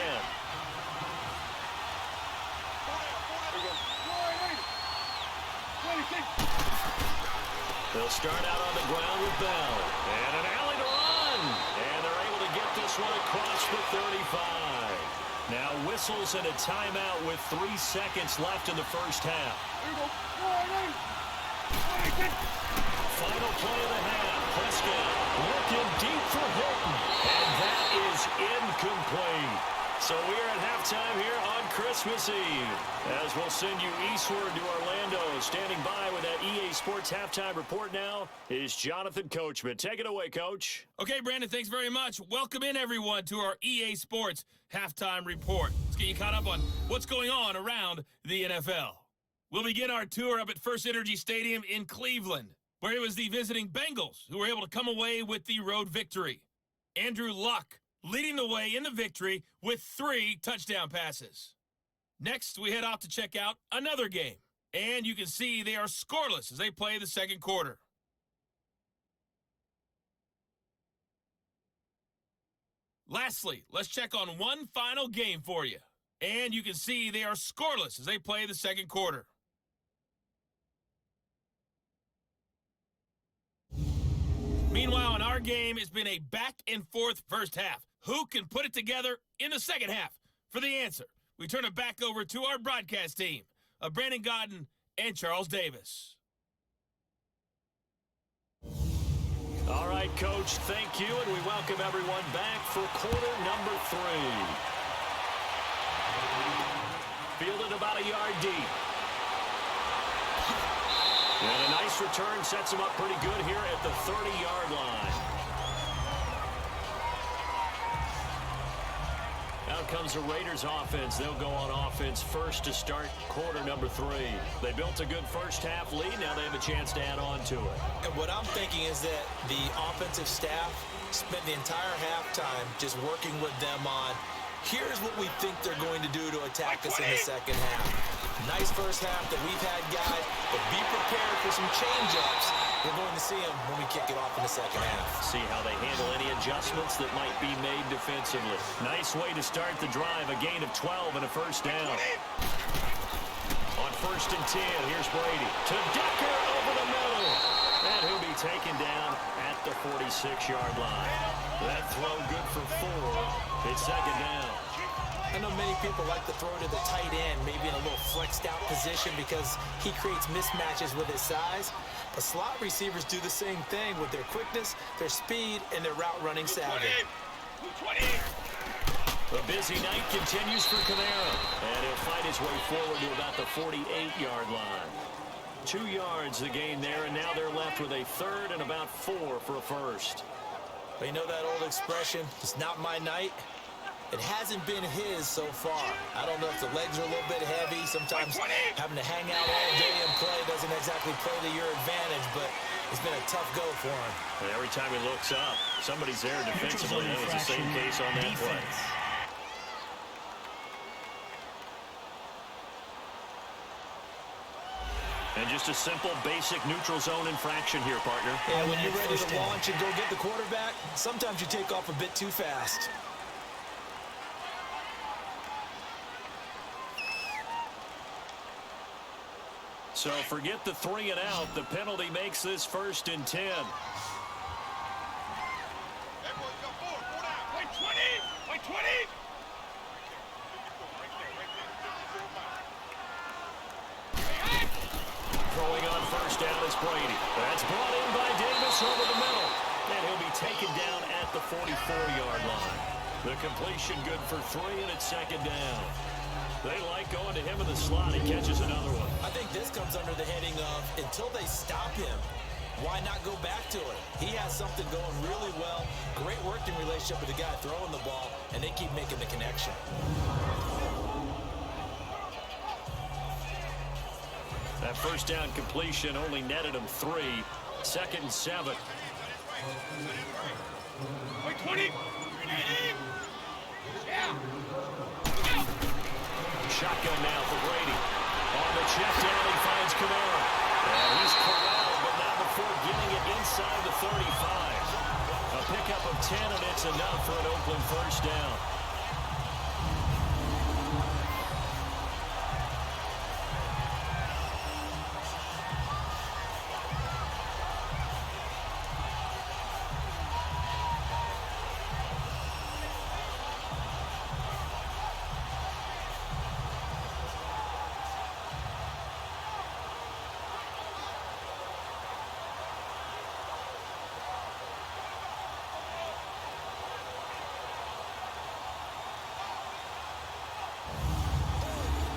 They'll start out on the ground with Bell. And an alley to run. And they're able to get this one across the 35. Now whistles and a timeout with 3 seconds left in the first half. Final play of the half. Prescott looking deep for Hilton. And that is incomplete. So we are at halftime here on Christmas Eve, as we'll send you eastward to Orlando. Standing by with that EA Sports halftime report now is Jonathan Coachman. Take it away, Coach.
Okay, Brandon, thanks very much. Welcome in, everyone, to our EA Sports halftime report. Let's get you caught up on what's going on around the NFL. We'll begin our tour up at First Energy Stadium in Cleveland, where it was the visiting Bengals who were able to come away with the road victory. Andrew Luck leading the way in the victory with 3 touchdown passes. Next, we head off to check out another game. And you can see they are scoreless as they play the second quarter. Lastly, let's check on one final game for you. And you can see they are scoreless as they play the second quarter. Meanwhile, in our game, it's been a back-and-forth first half. Who can put it together in the second half? For the answer, we turn it back over to our broadcast team of Brandon Godden and Charles Davis.
All right, Coach, thank you, and we welcome everyone back for quarter number 3. Fielded about a yard deep. And a nice return sets him up pretty good here at the 30-yard line. Out comes the Raiders offense. They'll go on offense first to start quarter number 3. They built a good first half lead. Now they have a chance to add on to it.
And what I'm thinking is that the offensive staff spent the entire halftime just working with them on, here's what we think they're going to do to attack us in the second half. Nice first half that we've had, guys, but be prepared for some change-ups. We're going to see them when we kick it off in the second half.
See how they handle any adjustments that might be made defensively. Nice way to start the drive, a gain of 12 and a first down. On 1st and 10, here's Brady to Decker over the middle. And he'll be taken down at the 46-yard line. That throw good for 4. It's second down.
I know many people like to throw to the tight end, maybe in a little flexed out position because he creates mismatches with his size. But slot receivers do the same thing with their quickness, their speed, and their route running savvy.
The busy night continues for Kamara, and he'll fight his way forward to about the 48-yard line. 2 yards the gain there, and now they're left with a 3rd and about 4 for a first.
But you know that old expression, it's not my night? It hasn't been his so far. I don't know if the legs are a little bit heavy. Sometimes having to hang out all day and play doesn't exactly play to your advantage, but It's been a tough go for him.
And every time he looks up, somebody's there defensively. That was the same case on that play. And just a simple, basic neutral zone infraction here, partner.
Yeah, when you're ready to launch and go get the quarterback, sometimes you take off a bit too fast.
So forget the 3 and out. The penalty makes this 1st and 10. Throwing on 1st down is Brady. That's brought in by Davis over the middle. And he'll be taken down at the 44-yard line. The completion good for 3, and it's 2nd down. They like going to him in the slot. He catches another one.
I think this comes under the heading of until they stop him, why not go back to it? He has something going really well. Great working relationship with the guy throwing the ball, and they keep making the connection.
That 1st down completion only netted him 3. 2nd and 7.
20.
Shotgun now for Brady. On the check down, he finds Kamara. And he's corralled, but not before getting it inside the 35. A pickup of 10, and it's enough for an Oakland 1st down.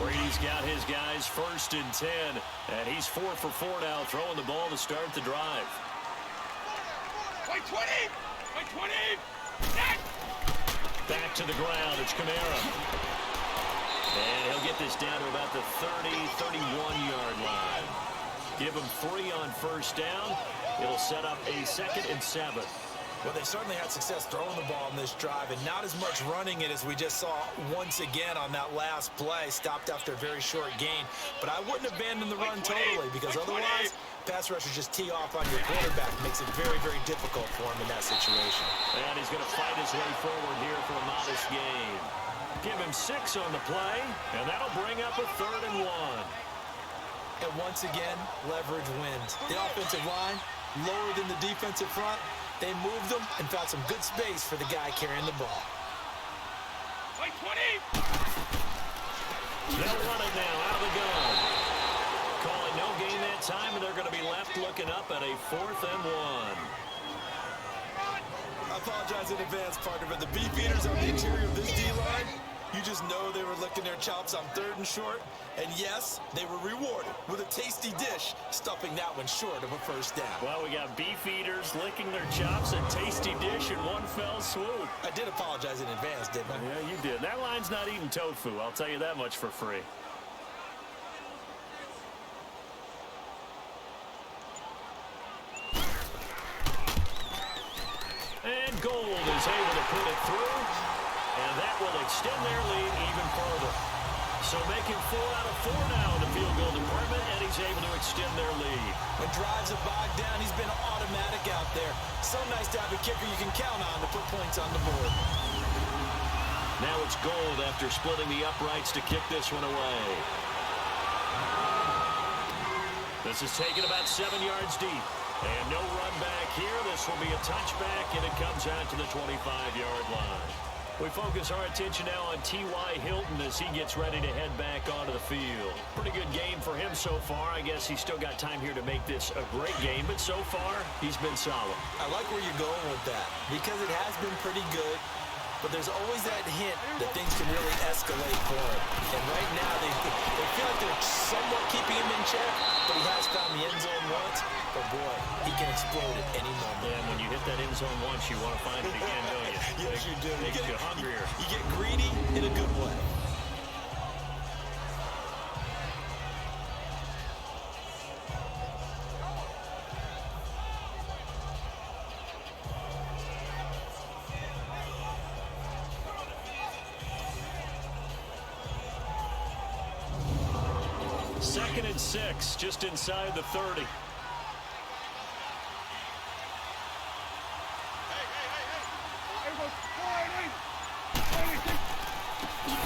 Brady's got his guys 1st and 10, and he's 4 for 4 now, throwing the ball to start the drive.
20.
Back to the ground, it's Kamara. And he'll get this down to about the 30, 31-yard line. Give him 3 on 1st down. It'll set up a 2nd and 7.
Well, they certainly had success throwing the ball in this drive, and not as much running it as we just saw once again on that last play. Stopped after a very short gain. But I wouldn't abandon the run totally, because otherwise, pass rushers just tee off on your quarterback. Makes it very, very difficult for him in that situation.
And he's going to fight his way forward here for a modest gain. Give him 6 on the play, and that'll bring up a 3rd and 1.
And once again, leverage wins. The offensive line, lower than the defensive front. They moved them and found some good space for the guy carrying the ball.
20.
They'll run it now out of the gun. Calling no gain that time, and they're going to be left looking up at a 4th and 1.
I apologize in advance, partner, but the beefeaters on the interior of this D-line, you just know they were licking their chops on 3rd and short. And yes, they were rewarded with a tasty dish, stuffing that one short of a 1st down.
Well, we got beef eaters licking their chops, a tasty dish in one fell swoop.
I did apologize in advance, didn't I?
Yeah, you did. That line's not eating tofu, I'll tell you that much for free. And Gold is able to put it through, and that will extend their lead even further. So making 4 out of 4 now in the field goal department, and he's able to extend their lead.
When drives are bogged down, he's been automatic out there. So nice to have a kicker you can count on to put points on the board.
Now it's Gold after splitting the uprights to kick this one away. This is taken about 7 yards deep. And no run back here. This will be a touchback, and it comes out to the 25-yard line. We focus our attention now on T.Y. Hilton as he gets ready to head back onto the field. Pretty good game for him so far. I guess he's still got time here to make this a great game, but so far, he's been solid.
I like where you're going with that, because it has been pretty good, but there's always that hint that things can really escalate for him. And right now, they feel like they're somewhat keeping him in check, but he has found the end zone once. But boy, he can explode at any moment.
Yeah, and when you hit that end zone once, you want to find it again, don't you?
Yes, you do.
Makes you hungrier.
You get greedy in a good way.
2nd and 6, just inside the 30.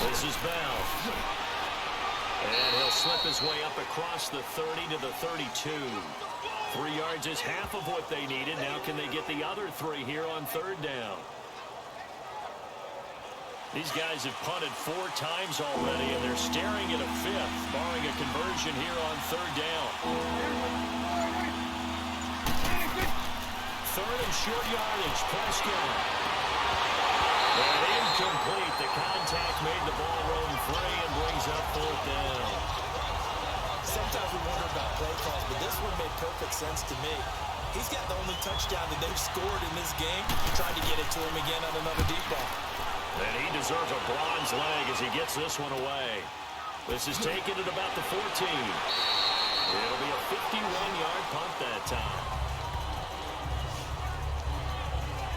This is Bell. And he'll slip his way up across the 30 to the 32. 3 yards is half of what they needed. Now can they get the other 3 here on 3rd down? These guys have punted 4 times already, and they're staring at a 5th, barring a conversion here on 3rd down. 3rd and short yardage. Prescott. And incomplete. The contact made the ball roam free and brings up 4th down.
Sometimes we wonder about play calls, but this one made perfect sense to me. He's got the only touchdown that they've scored in this game. Tried to get it to him again on another deep ball.
And he deserves a bronze leg as he gets this one away. This is taken at about the 14. It'll be a 51-yard punt that time.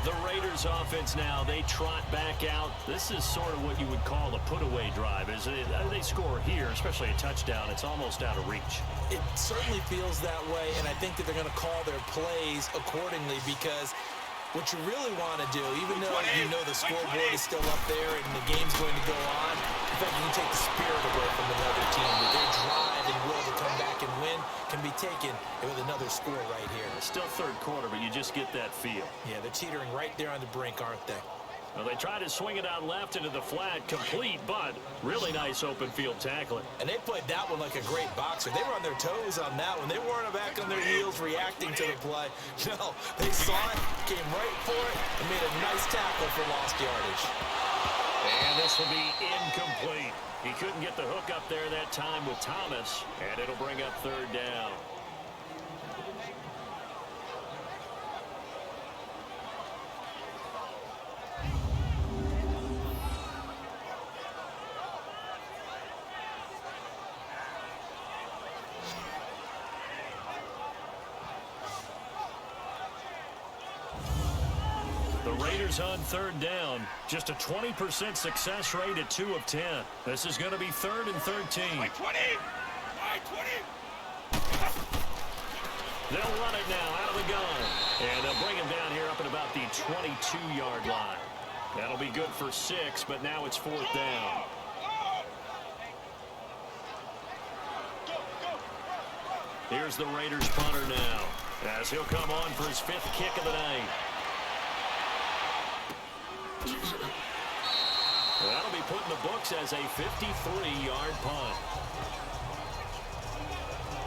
The Raiders offense now, they trot back out. This is sort of what you would call a put-away drive. They score here, especially a touchdown. It's almost out of reach.
It certainly feels that way, and I think that they're going to call their plays accordingly because what you really want to do, even though you know the scoreboard is still up there and the game's going to go on, in fact, you can take the spirit away from another team. That their drive and will to come back and win can be taken with another score right here.
It's still 3rd quarter, but you just get that feel.
Yeah, they're teetering right there on the brink, aren't they?
Well, they try to swing it out left into the flat, complete, but really nice open field tackling.
And they played that one like a great boxer. They were on their toes on that one. They weren't back on their heels reacting to the play. No, they saw it, came right for it, and made a nice tackle for lost yardage.
And this will be incomplete. He couldn't get the hook up there that time with Thomas, and it'll bring up 3rd down. Raiders on 3rd down. Just a 20% success rate at 2 of 10. This is going to be 3rd and 13. They'll run it now out of the gun. And they'll bring him down here up at about the 22-yard line. That'll be good for 6, but now it's 4th down. Here's the Raiders punter now, as he'll come on for his 5th kick of the night. That'll be put in the books as a 53-yard punt.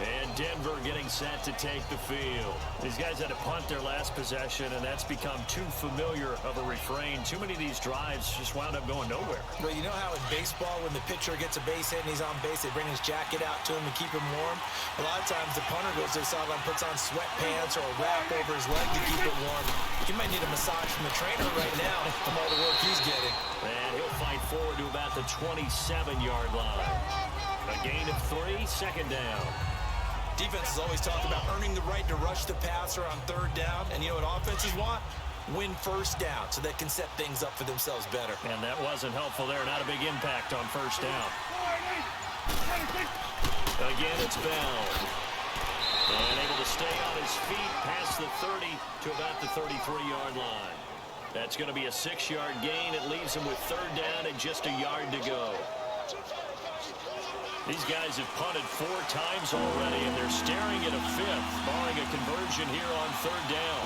And Denver getting set to take the field. These guys had to punt their last possession, and that's become too familiar of a refrain. Too many of these drives just wound up going nowhere.
Well, you know how in baseball, when the pitcher gets a base hit and he's on base, they bring his jacket out to him to keep him warm? A lot of times the punter goes to the sideline, puts on sweatpants or a wrap over his leg to keep it warm. He might need a massage from the trainer right now from all the work he's getting.
And he'll fight forward to about the 27-yard line. A gain of 3, 2nd down.
Defenses always talk about earning the right to rush the passer on 3rd down. And you know what offenses want? Win 1st down so they can set things up for themselves better.
And that wasn't helpful there. Not a big impact on 1st down. Again, it's Bell. And able to stay on his feet past the 30 to about the 33-yard line. That's going to be a 6-yard gain. It leaves him with 3rd down and just a yard to go. These guys have punted 4 times already, and they're staring at a 5th, barring a conversion here on 3rd down.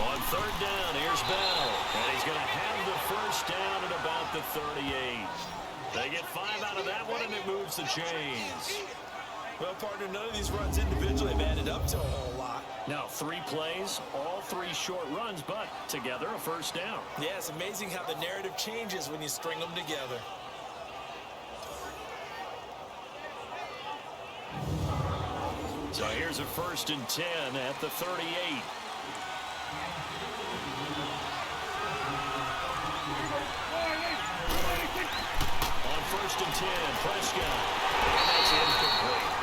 On 3rd down, here's Bell, and he's going to have the 1st down at about the 38. They get 5 out of that one, and it moves the chains.
Well, partner, none of these runs individually have added up to a whole lot.
Now, 3 plays, all 3 short runs, but together a 1st down.
Yeah, it's amazing how the narrative changes when you string them together.
So here's a 1st and 10 at the 38. On 1st and 10, Prescott. And that's incomplete.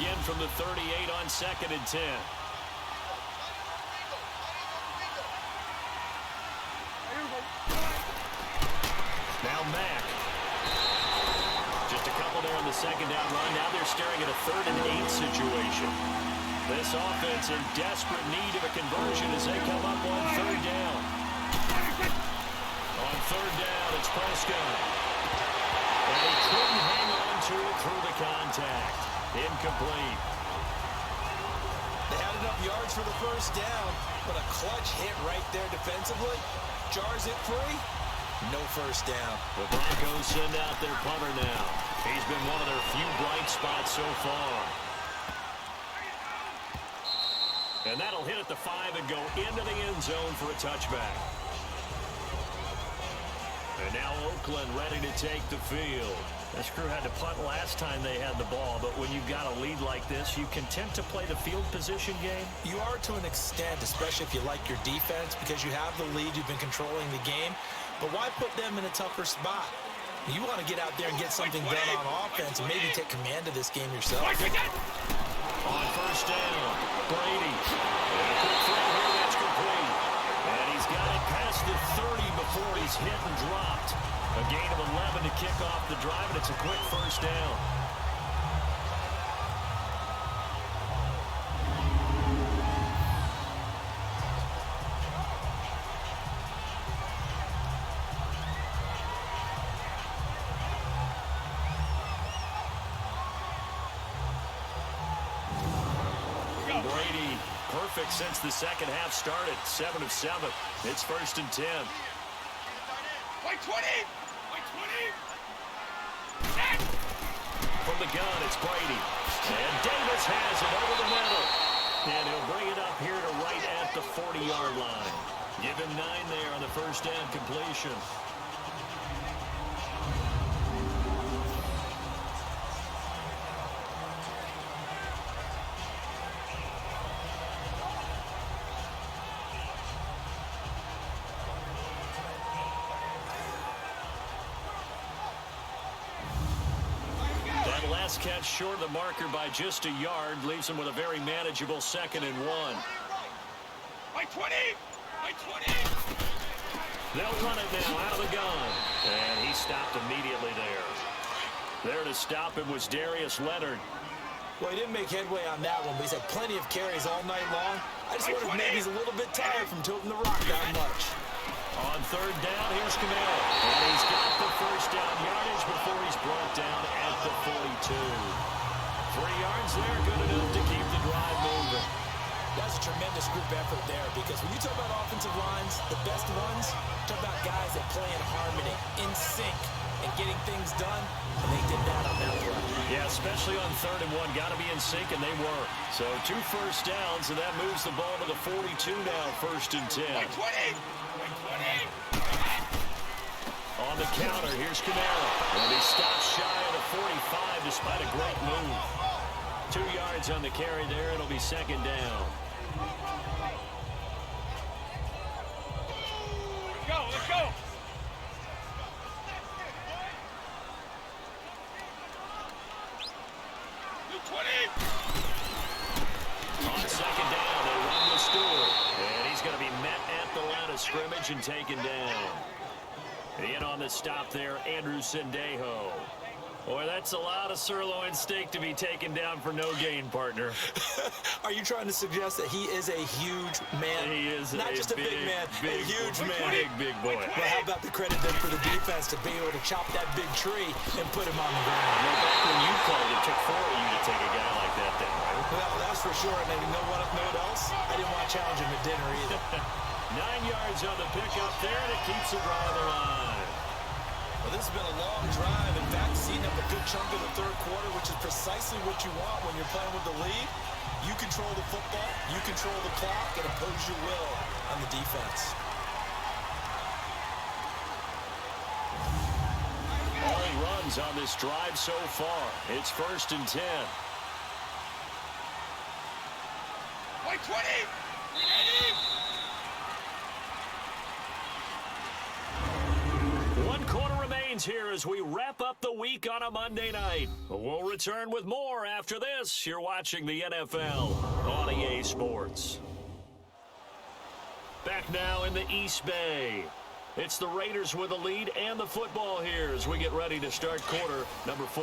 again from the 38 on 2nd and 10. Now Mack. Just a couple there on the second down run. Now they're staring at a 3rd and 8 situation. This offense in desperate need of a conversion as they come up on 3rd down. On 3rd down, it's Prescott. And he couldn't hang on to it through the contact. Incomplete.
They had enough yards for the first down, but a clutch hit right there defensively jars it free. No first down.
The Broncos send out their punter now. He's been one of their few bright spots so far. And that'll hit at the 5 and go into the end zone for a touchback. And now Oakland ready to take the field.
This crew had to punt last time they had the ball, but when you've got a lead like this, you content to play the field position game?
You are to an extent, especially if you like your defense, because you have the lead, you've been controlling the game. But why put them in a tougher spot? You want to get out there and get something done on offense and maybe take command of this game yourself.
On first down, Brady. And a quick throw here, that's complete. And he's got it past the 30 before he's hit and dropped. A gain of 11 to kick off the drive, and it's a quick first down. Brady, perfect since the second half started. 7 of 7. It's 1st and 10.
White 20!
From the gun, it's Brady. And Davis has it over the middle. And he'll bring it up here to right at the 40-yard line. Give him 9 there on the first down completion. Last catch short of the marker by just a yard leaves him with a very manageable 2nd and 1.
White 20! White 20!
They'll run it now out of the gun. And he stopped immediately there. There to stop him was Darius Leonard.
Well, he didn't make headway on that one, but he's had plenty of carries all night long. I just wonder if maybe he's a little bit tired from tilting the rock that much.
On 3rd down, here's Camaro. And he's got the first down yardage before he's brought down at the 42. 3 yards there, good enough to keep the drive moving.
That's a tremendous group effort there, because when you talk about offensive lines, the best ones, talk about guys that play in harmony, in sync, and getting things done, and they did that on that play.
Yeah, especially on 3rd and 1. Got to be in sync, and they were. So 2 first downs, and that moves the ball to the 42 now, 1st and 10.
White 20!
On the counter, here's Camaro. And he stops shy of the 45 despite a great move. 2 yards on the carry there. It'll be 2nd down.
Let's go!
On 2nd down, they run with Stewart. And he's going to be met at the line of scrimmage and taken down. In on the stop there, Andrew Sendejo. Boy, that's a lot of sirloin steak to be taken down for no gain, partner.
Are you trying to suggest that he is a huge man?
He is
not just a big man, a huge man.
Big boy.
Well, how about the credit then for the defense to be able to chop that big tree and put him on the ground?
Well, back when you played, it took 4 of you to take a guy like that then, right?
Well, that's for sure. And you know what else? I didn't want to challenge him at dinner either.
9 yards on the pickup there, and it keeps the drive alive.
Well, this has been a long drive. In fact, seeing up a good chunk of the 3rd quarter, which is precisely what you want when you're playing with the lead. You control the football, you control the clock, and impose your will on the defense.
All runs on this drive so far. It's 1st and 10.
White 20!
One quarter remaining.
remains here as we wrap up the week on a Monday night. We'll return with more after this. You're watching the NFL on EA Sports. Back now in the East Bay. It's the Raiders with the lead and the football here as we get ready to start quarter number 4.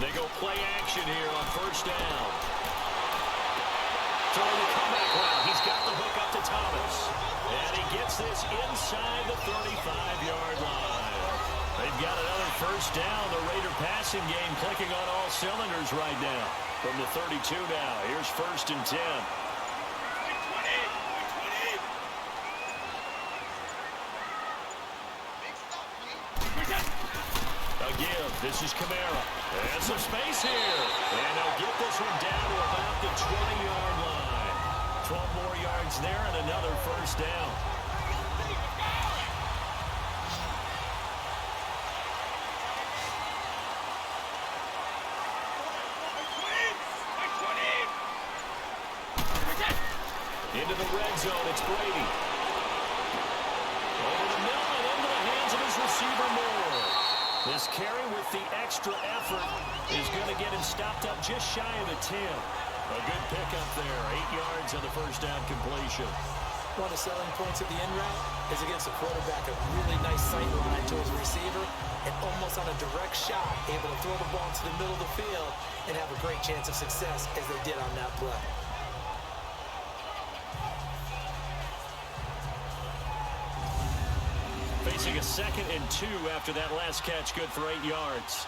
They go play action here on first down. Throwing the comeback route. He's got the hook up to Thomas. And he gets this inside the 35-yard line. They've got another first down. The Raider passing game clicking on all cylinders right now. From the 32 now. Here's first and 10. Again, this is Kamara. And some space here. And they'll get this one down to about the 20-yard line. 12 more yards there and another first down. Into the red zone, it's Brady. Over the middle and into the hands of his receiver Moore. This carry with the extra effort is going to get him stopped up just shy of the 10. A good pickup there, 8 yards on the first down completion.
One of the selling points of the in route is against a quarterback, a really nice sight line to his receiver, and almost on a direct shot, able to throw the ball into the middle of the field and have a great chance of success as they did on that play.
Facing a 2nd and 2 after that last catch, good for 8 yards.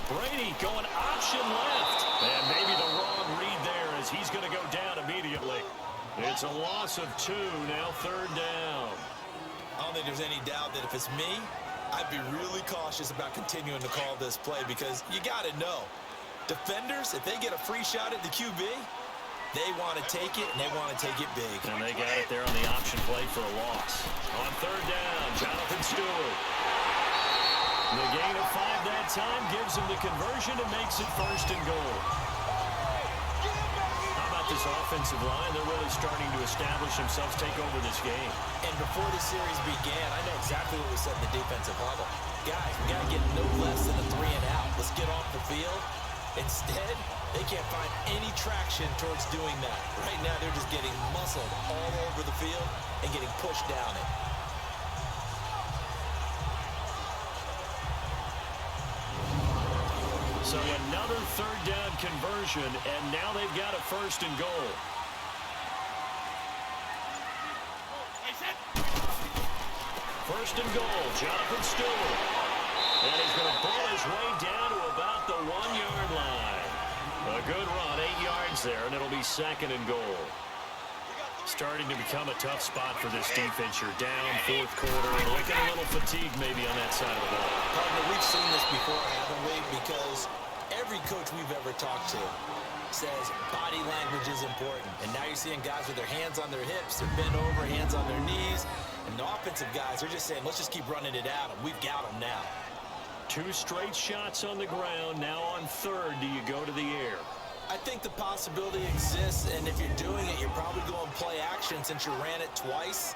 Brady going option left. And maybe the wrong read there as he's going to go down immediately. It's a loss of 2, now 3rd down.
I don't think there's any doubt that if it's me, I'd be really cautious about continuing to call this play because you got to know. Defenders, if they get a free shot at the QB, they want to take it, and they want to take it big.
And they got it there on the option play for a loss. On 3rd down, Jonathan Stewart. The gain of 5 that time gives him the conversion and makes it 1st and goal. How about this offensive line? They're really starting to establish themselves, take over this game.
And before the series began, I know exactly what we said in the defensive huddle. Guys, we got to get no less than a 3 and out. Let's get off the field. Instead, they can't find any traction towards doing that. Right now, they're just getting muscled all over the field and getting pushed down it.
So another 3rd down conversion, and now they've got a 1st and goal. First and goal, Jonathan Stewart. And he's going to pull his way down to about the 1-yard line. A good run, 8 yards there, and it'll be 2nd and goal. Starting to become a tough spot for this defense. You're down 4th quarter, and looking a little fatigued maybe on that side of the ball.
Partner, we've seen this before, haven't we? Because every coach we've ever talked to says body language is important. And now you're seeing guys with their hands on their hips, they're bent over, hands on their knees. And the offensive guys are just saying, let's just keep running it at them. We've got them now.
2 straight shots on the ground. Now on 3rd, do you go to the air?
I think the possibility exists, and if you're doing it, you're probably going play action since you ran it twice.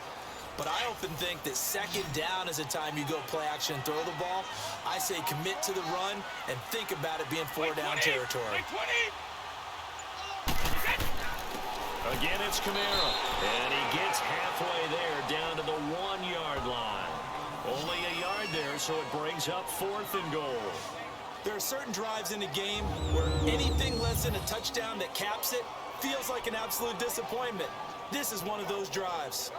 But I often think that 2nd down is a time you go play action and throw the ball. I say commit to the run and think about it being 4-down territory.
Again, it's Kamara, and he gets halfway there down to the 1-yard line. Only a yard there, so it brings up 4th and goal.
There are certain drives in the game where anything less than a touchdown that caps it feels like an absolute disappointment. This is one of those drives.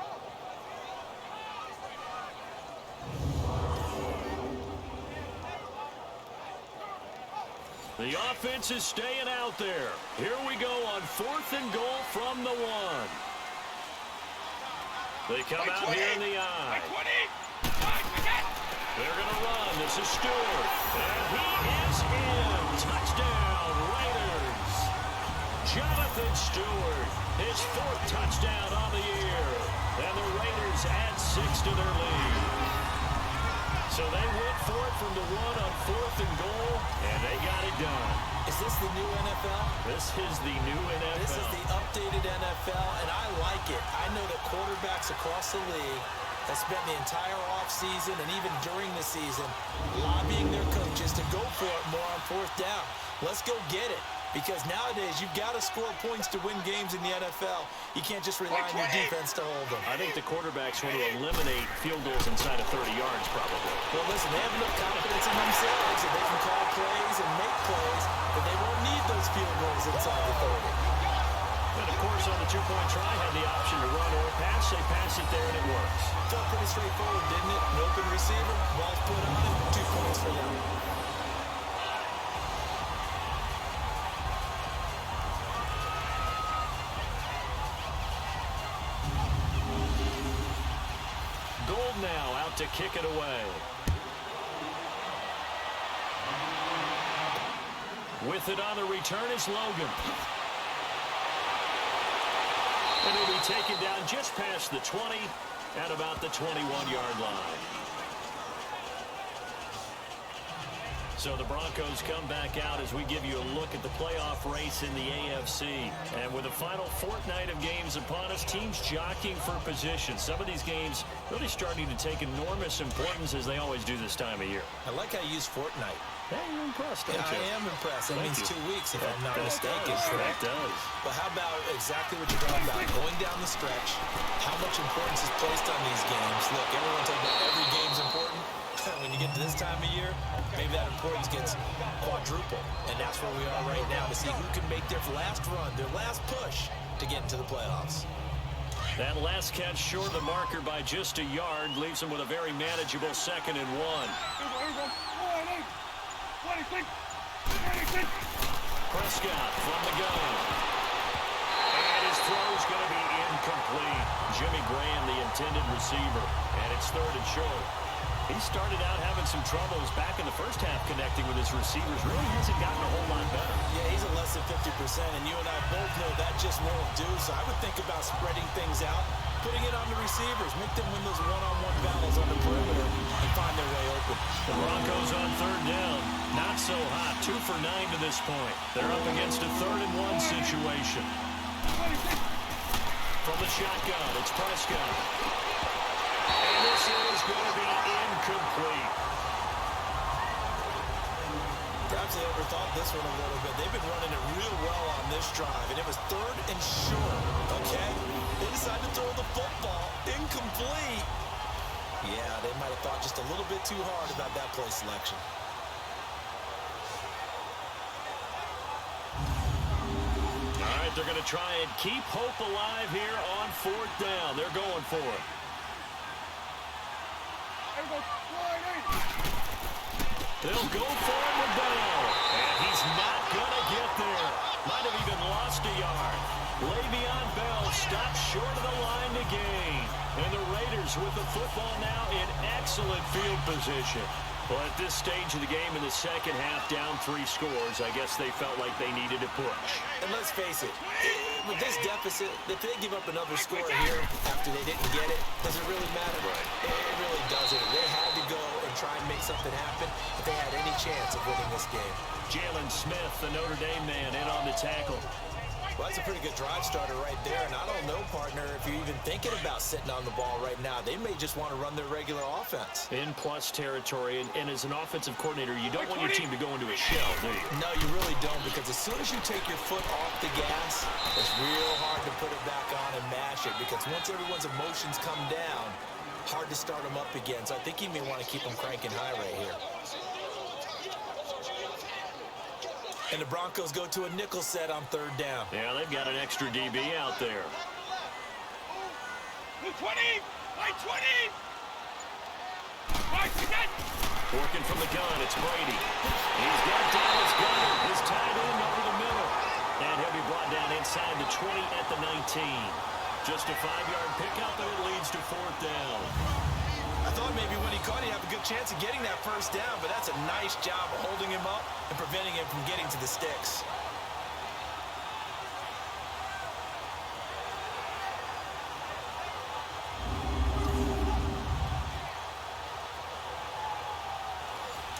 The offense is staying out there. Here we go on 4th and goal from the 1. They come out here in the I. They're going to run. This is Stewart. And he is in. Touchdown, Raiders. Jonathan Stewart, his 4th touchdown on the year. And the Raiders add 6 to their lead. So they went for it from the one on 4th and goal, and they got it done.
Is this the new NFL?
This is the new NFL.
This is the updated NFL, and I like it. I know that quarterbacks across the league have spent the entire offseason and even during the season lobbying their coaches to go for it more on 4th down. Let's go get it. Because nowadays, you've got to score points to win games in the NFL. You can't just rely on your defense to hold them.
I think the quarterbacks want to eliminate field goals inside of 30 yards, probably.
Well, listen, they have enough confidence in themselves that they can call plays and make plays, but they won't need those field goals inside the 30.
And, of course, on the two-point try, had the option to run or pass. They pass it there, and it works.
Felt pretty straightforward, didn't it? An open receiver, ball's put on it, 2 points for them.
Now out to kick it away. With it on the return is Logan. And he'll be taken down just past the 20 at about the 21-yard line. So the Broncos come back out as we give you a look at the playoff race in the AFC. And with the final fortnight of games upon us, teams jockeying for position. Some of these games really starting to take enormous importance as they always do this time of year.
I like how you use fortnight.
Hey, you're impressed, don't you?
I am impressed. That means 2 weeks, if I'm not mistaken.
That does.
But how about exactly what you're talking about? Going down the stretch, how much importance is placed on these games. Look, everyone talks about every game's important. When you get to this time of year, maybe that importance gets quadruple. And that's where we are right now to see who can make their last run, their last push to get into the playoffs.
That last catch short of the marker by just a yard leaves them with a very manageable 2nd and 1. Prescott from the gun. And his throw is going to be incomplete. Jimmy Graham, the intended receiver. And it's 3rd and short. He started out having some troubles back in the first half connecting with his receivers. Really hasn't gotten a whole lot better.
Yeah, he's at less than 50%, and you and I both know that just won't do. So I would think about spreading things out, putting it on the receivers, make them win those one-on-one battles on the perimeter and find their way open.
The Broncos on 3rd down. Not so hot. 2 for 9 to this point. They're up against a 3rd and 1 situation. From the shotgun, it's Prescott. And this is going to be incomplete.
Perhaps they overthought this one a little bit. They've been running it real well on this drive, and it was 3rd and short, okay? They decided to throw the football incomplete. Yeah, they might have thought just a little bit too hard about that play selection.
All right, they're going to try and keep hope alive here on 4th down. They're going for it. They'll go for it with Bell. And he's not going to get there. Might have even lost a yard. Le'Veon Bell stopped short of the line to gain. And the Raiders with the football now in excellent field position. Well, at this stage of the game in the second half, down 3 scores, I guess they felt like they needed a push.
And let's face it, with this deficit, if they give up another score here after they didn't get it, does it really matter? Right. It really doesn't. They had to go and try and make something happen if they had any chance of winning this game.
Jalen Smith, the Notre Dame man, in on the tackle.
Well, that's a pretty good drive starter right there. And I don't know, partner, if you're even thinking about sitting on the ball right now. They may just want to run their regular offense.
In plus territory, and as an offensive coordinator, you don't want your team to go into a shell, do you?
No, you really don't, because as soon as you take your foot off the gas, it's real hard to put it back on and mash it, because once everyone's emotions come down, hard to start them up again. So I think you may want to keep them cranking high right here. And the Broncos go to a nickel set on 3rd down.
Yeah, they've got an extra DB out there.
20! By 20!
Working from the gun, it's Brady. He's got Dallas Gunner. He's tied in over the middle. And he'll be brought down inside the 20 at the 19. Just a 5-yard pickup, and it leads to 4th down.
I thought maybe when he caught, he'd have a good chance of getting that 1st down, but that's a nice job of holding him up and preventing him from getting to the sticks.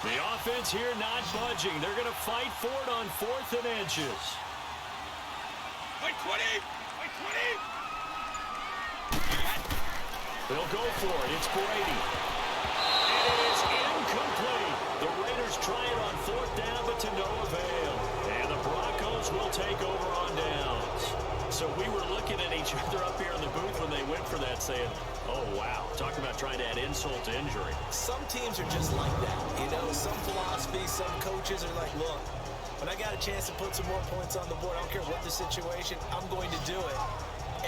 The offense here not budging. They're going to fight for it on 4th and inches.
By 20! By 20!
They'll go for it. It's Brady. And it is incomplete. The Raiders try it on 4th down, but to no avail. And the Broncos will take over on downs. So we were looking at each other up here in the booth when they went for that, saying, oh, wow. Talk about trying to add insult to injury.
Some teams are just like that. You know, some philosophies, some coaches are like, look, when I got a chance to put some more points on the board, I don't care what the situation, I'm going to do it.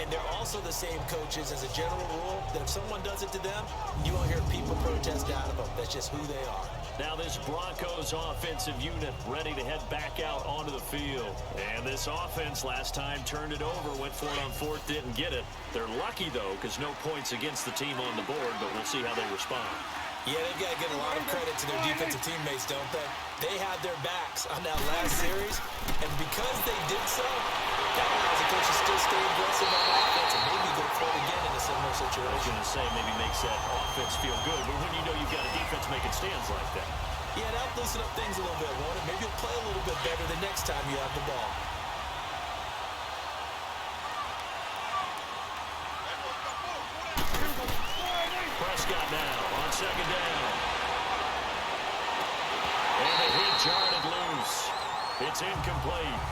And they're also the same coaches as a general rule that if someone does it to them, you won't hear people protest out of them. That's just who they are.
Now this Broncos offensive unit ready to head back out onto the field. And this offense last time turned it over, went for it on 4th, didn't get it. They're lucky, though, because no points against the team on the board, but we'll see how they respond.
Yeah, they've got to give a lot of credit to their defensive teammates, don't they? They had their backs on that last series, and because they did so, that allows the coach to still stay aggressive on offense and maybe go for it again in a similar
I was
situation.
going to say maybe makes that offense feel good, but when you know you've got a defense making stands like that.
Yeah, that'll loosen up things a little bit, won't it? Maybe you'll play a little bit better the next time you have the ball.
Prescott now on 2nd down. And the hit jarred it loose. It's incomplete.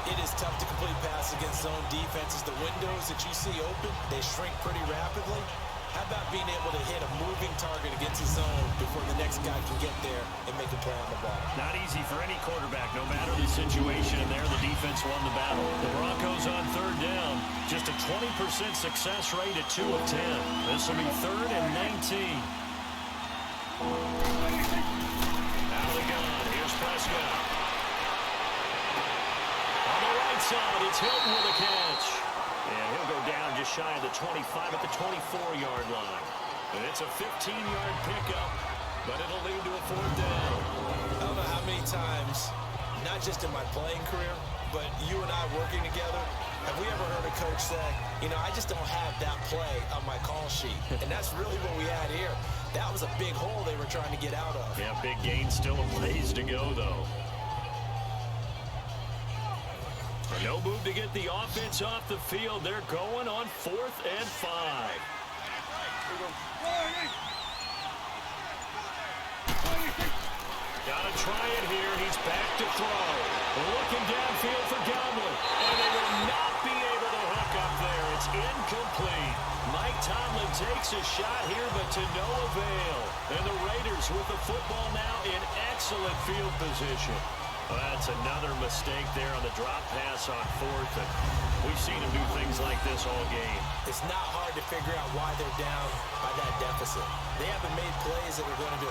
It is tough to complete passes against zone defenses. The windows that you see open, they shrink pretty rapidly. How about being able to hit a moving target against the zone before the next guy can get there and make a play on the ball?
Not easy for any quarterback, no matter the situation. And there, the defense won the battle. The Broncos on 3rd down. Just a 20% success rate at 2 of 10. This will be 3rd and 19. Out of the gun. Here's Prescott. On the right side, it's Hilton with a catch. And he'll go down just shy of the 25 at the 24-yard line. And it's a 15-yard pickup, but it'll lead to a 4th down.
I don't know how many times, not just in my playing career, but you and I working together, have we ever heard a coach say, you know, I just don't have that play on my call sheet. And that's really what we had here. That was a big hole they were trying to get out of.
Yeah, big gain, still a ways to go, though. No move to get the offense off the field. They're going on 4th and 5. Gotta try it here. He's back to throw. Looking downfield for Goblin. And they will not be able to hook up there. It's incomplete. Mike Tomlin takes a shot here, but to no avail. And the Raiders with the football now in excellent field position. That's another mistake there on the drop pass on 4th. And we've seen him do things like this all game.
It's not hard to figure out why they're down by that deficit. They haven't made plays that are going to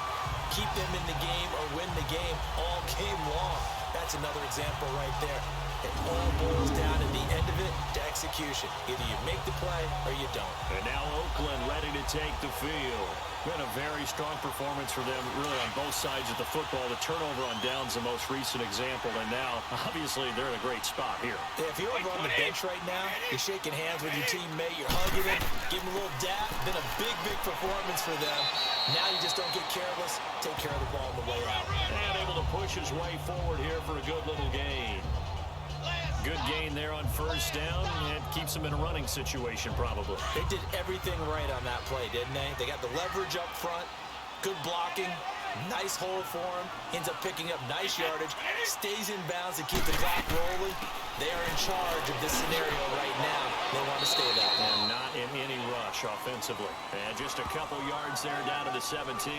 keep them in the game or win the game all game long. That's another example right there. It all boils down at the end of it to execution. Either you make the play or you don't.
And now Oakland ready to take the field. Been a very strong performance for them, really, on both sides of the football. The turnover on downs, the most recent example, and now, obviously, they're in a great spot here.
Yeah, if you're over on the bench right now, you're shaking hands with your teammate, you're hugging him, giving him a little dap. Been a big, big performance for them. Now you just don't get careless. Take care of the ball on the way out.
And able to push his way forward here for a good little gain. Good gain there on 1st down, and keeps them in a running situation probably.
They did everything right on that play, didn't they? They got the leverage up front, good blocking, nice hole for him, ends up picking up nice yardage, stays in bounds to keep the clock rolling. They are in charge of this scenario right now. They want to stay that way.
And not in any rush offensively. And just a couple yards there down to the 17.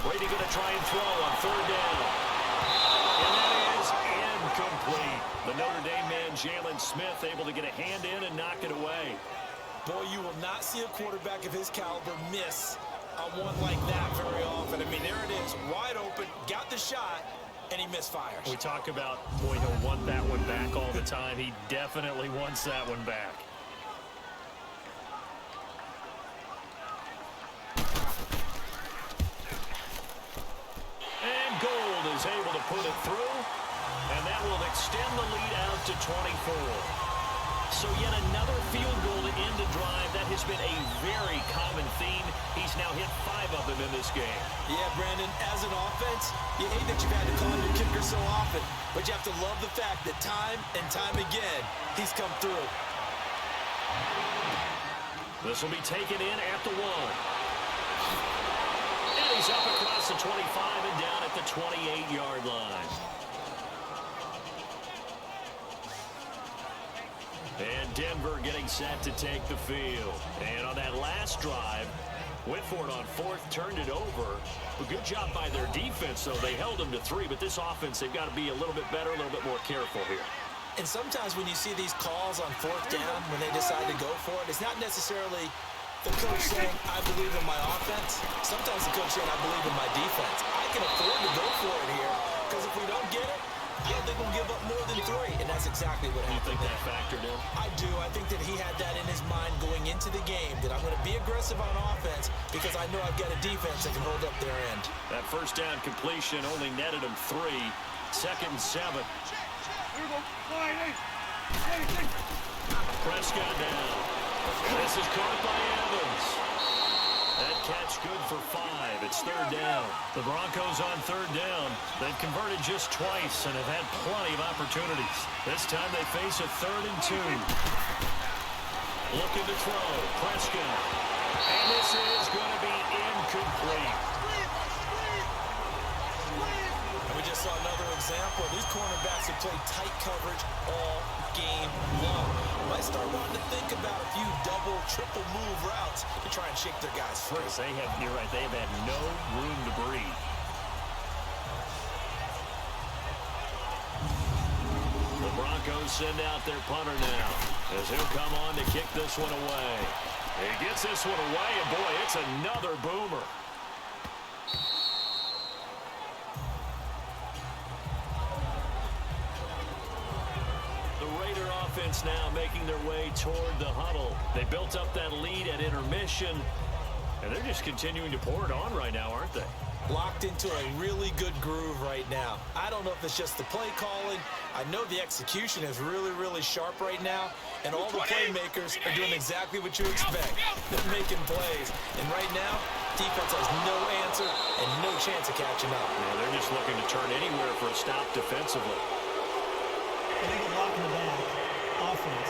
Brady going to try and throw on 3rd down. And that is incomplete. The Notre Dame man, Jalen Smith, able to get a hand in and knock it away.
Boy, you will not see a quarterback of his caliber miss on one like that very often. I mean, there it is, wide open, got the shot, and he misfires.
We talk about, boy, he'll want that one back all the time. He definitely wants that one back. extend the lead out to 24. So yet another field goal to end a drive. That has been a very common theme. He's now hit 5 of them in this game.
Yeah, Brandon, as an offense, you hate that you've had to call your kicker so often, but you have to love the fact that time and time again, he's come through.
This will be taken in at the 1. And he's up across the 25 and down at the 28-yard line. And Denver getting set to take the field. And on that last drive, went for it on 4th, turned it over. A good job by their defense, though. They held them to 3, but this offense, they've got to be a little bit better, a little bit more careful here.
And sometimes when you see these calls on 4th down, when they decide to go for it, it's not necessarily the coach saying, I believe in my offense. Sometimes the coach saying, I believe in my defense. I can afford to go for it here, because if we don't get it, I don't think we'll give up more than 3, and that's exactly what happened.
You think that factored in?
I do. I think that he had that in his mind going into the game, that I'm going to be aggressive on offense because I know I've got a defense that can hold up their end.
That first down completion only netted him 3. 2nd and 7. Prescott down. This is caught by Evans. That catch good for 5. It's 3rd down. The Broncos on 3rd down. They've converted just twice and have had plenty of opportunities. This time they face a 3rd and 2. Looking to throw. Prescott. And this is going to be incomplete.
And we just saw another example. These cornerbacks have played tight coverage all game long. Might start wanting to think about a few double, triple move routes to try and shake their guys free.
You're right, they have had no room to breathe. The Broncos send out their punter now, as he'll come on to kick this one away. He gets this one away, and boy, it's another boomer. Offense now making their way toward the huddle. They built up that lead at intermission, and they're just continuing to pour it on right now, aren't they?
Locked into a really good groove right now. I don't know if it's just the play calling. I know the execution is really, really sharp right now, and all the playmakers are doing exactly what you expect. They're making plays, and right now, defense has no answer and no chance of catching up.
Yeah, they're just looking to turn anywhere for a stop defensively.
I think a lock in the back. Offense.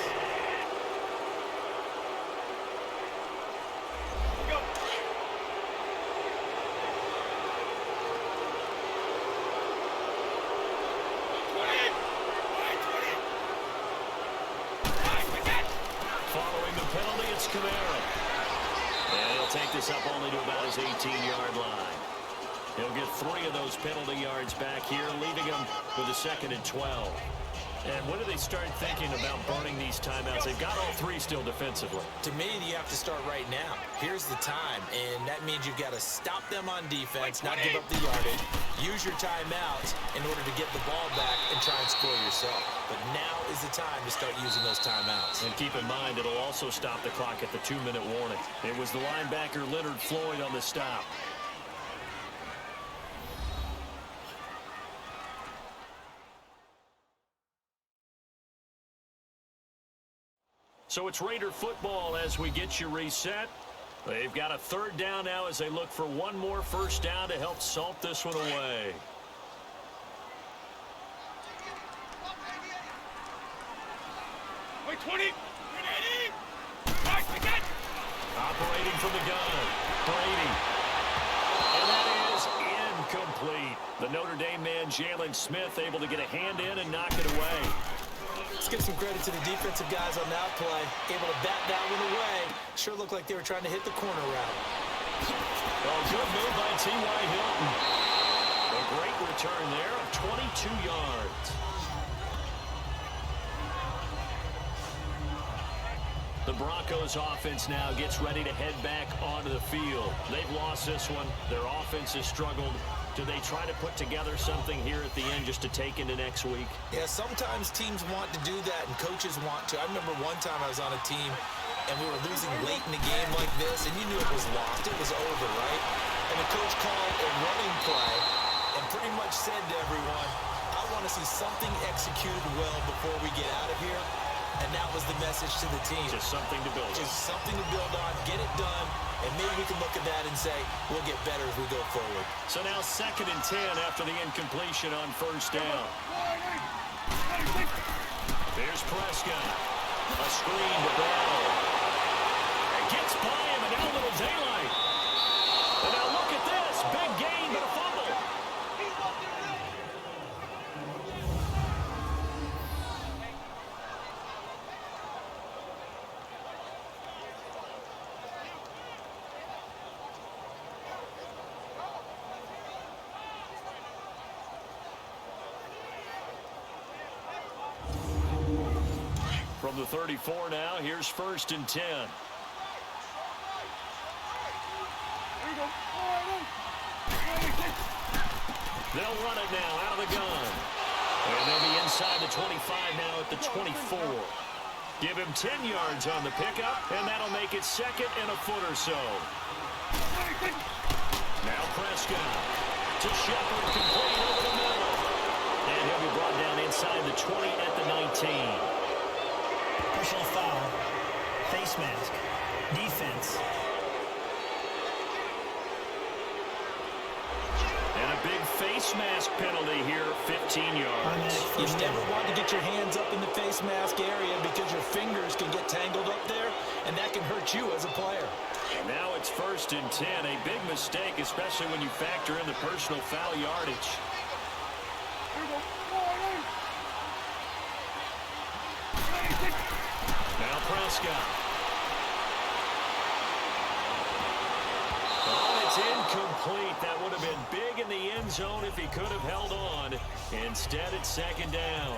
Go.
Following the penalty, it's Kamara. And he'll take this up only to about his 18-yard line. He'll get 3 of those penalty yards back here, leaving him with a 2nd and 12. And when do they start thinking about burning these timeouts? They've got all 3 still defensively.
To me, you have to start right now. Here's the time, and that means you've got to stop them on defense, not give up the yardage, use your timeouts in order to get the ball back and try and score yourself. But now is the time to start using those timeouts.
And keep in mind, it'll also stop the clock at the 2-minute warning. It was the linebacker Leonard Floyd on the stop. So it's Raider football as we get you reset. They've got a 3rd down now as they look for one more first down to help salt this one away.
Wait, 20.
Operating from the gun, Brady. And that is incomplete. The Notre Dame man, Jalen Smith, able to get a hand in and knock it away.
Let's give some credit to the defensive guys on that play. Able to bat that one away. Sure looked like they were trying to hit the corner route.
Oh, good move by T.Y. Hilton. A great return there of 22 yards. The Broncos offense now gets ready to head back onto the field. They've lost this one. Their offense has struggled. Do they try to put together something here at the end just to take into next week?
Yeah, sometimes teams want to do that and coaches want to. I remember one time I was on a team and we were losing late in the game like this, and you knew it was lost. It was over, right? And the coach called a running play and pretty much said to everyone, I want to see something executed well before we get out of here. And that was the message to the team.
Just something to build on.
Just something to build on, get it done, and maybe we can look at that and say, we'll get better as we go forward.
So now 2nd and 10 after the incompletion on 1st down. There's Prescott. A screen to Bell. And gets by him, and now a little daylight. And now look at this. Big gain, but a fumble. From the 34 now, here's 1st and 10. They'll run it now out of the gun. And they'll be inside the 25 now at the 24. Give him 10 yards on the pickup, and that'll make it 2nd and a foot or so. Now Prescott to Shepard, complete over the middle. And he'll be brought down inside the 20 at the 19.
Personal foul. Face mask. Defense.
And a big face mask penalty here, 15 yards.
You never want to get your hands up in the face mask area because your fingers can get tangled up there, and that can hurt you as a player.
And now it's 1st and 10. A big mistake, especially when you factor in the personal foul yardage. Now Prescott. Oh, it's incomplete. That would have been big in the end zone if he could have held on. Instead, it's 2nd down.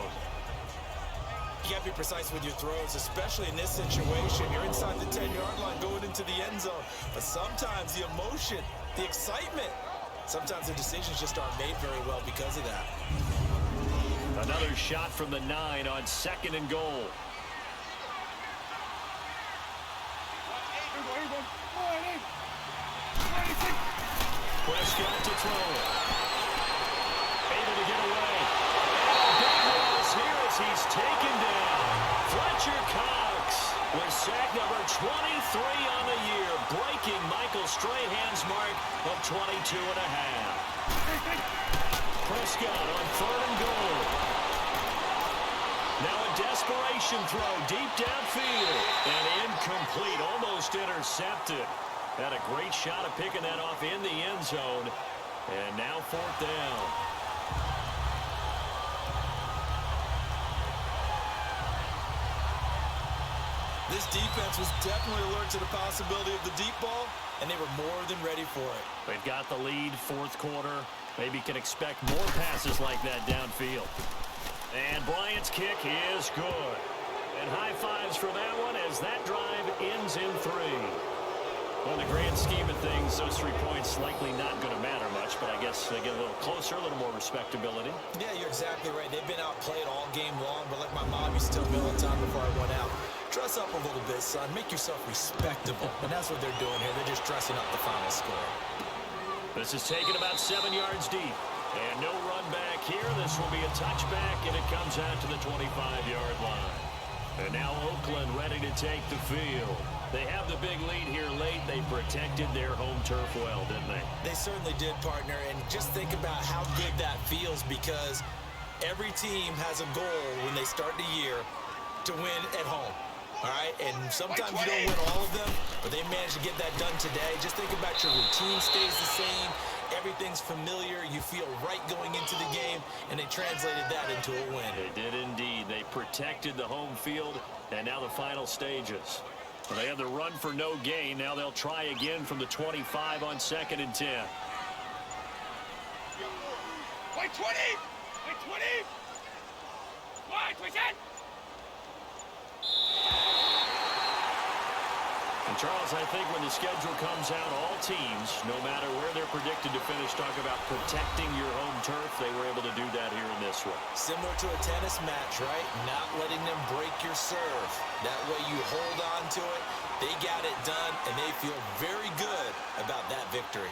You got to be precise with your throws, especially in this situation. You're inside the 10-yard line going into the end zone. But sometimes the emotion, the excitement, sometimes the decisions just aren't made very well because of that.
Another shot from the 9 on 2nd and goal. Prescott to throw it. Able to get away. Big loss here as he's taken down. Fletcher Cox with sack number 23 on the year, breaking Michael Strahan's mark of 22 and a half. Prescott on 3rd and goal. Now a desperation throw deep downfield. And incomplete, almost intercepted. Had a great shot of picking that off in the end zone. And now 4th down.
This defense was definitely alert to the possibility of the deep ball, and they were more than ready for it.
They've got the lead, 4th quarter. Maybe can expect more passes like that downfield. And Bryant's kick is good. And high fives for that one as that drive ends in 3. On the grand scheme of things, those 3 points likely not going to matter much, but I guess they get a little closer, a little more respectability.
Yeah, you're exactly right. They've been outplayed all game long, but like my mom used to tell me all the time before I went out, dress up a little bit, son. Make yourself respectable. And that's what they're doing here. They're just dressing up the final score.
This is taken about 7 yards deep. And no run back here. This will be a touchback, and it comes out to the 25-yard line. And now Oakland ready to take the field. They have the big lead here late. They protected their home turf well, didn't they?
They certainly did, partner. And just think about how good that feels, because every team has a goal when they start the year to win at home. All right, and sometimes you don't win all of them, but they managed to get that done today. Just think about your routine stays the same. Everything's familiar. You feel right going into the game, and they translated that into a win.
They did indeed. They protected the home field, and now the final stages. Well, they had the run for no gain. Now they'll try again from the 25 on 2nd and 10.
Wait, 20! Wait, 20! Wide, we can!
And Charles, I think when the schedule comes out, all teams, no matter where they're predicted to finish, talk about protecting your home turf. They were able to do that here in this one.
Similar to a tennis match, right? Not letting them break your serve. That way you hold on to it. They got it done, and they feel very good about that victory.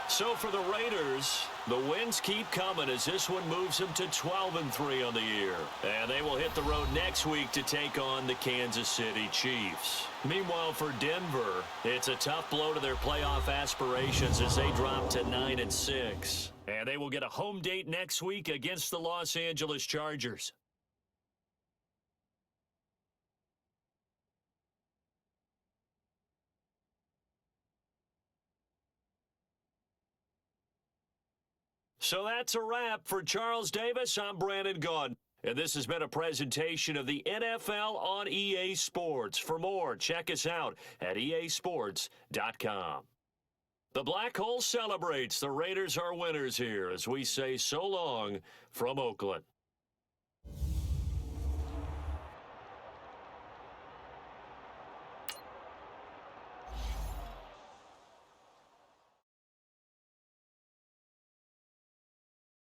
So for the Raiders, the wins keep coming as this one moves them to 12-3 on the year. And they will hit the road next week to take on the Kansas City Chiefs. Meanwhile, for Denver, it's a tough blow to their playoff aspirations as they drop to 9-6. And they will get a home date next week against the Los Angeles Chargers. So that's a wrap. For Charles Davis, I'm Brandon Gaudin. And this has been a presentation of the NFL on EA Sports. For more, check us out at easports.com. The Black Hole celebrates. The Raiders are winners here as we say so long from Oakland.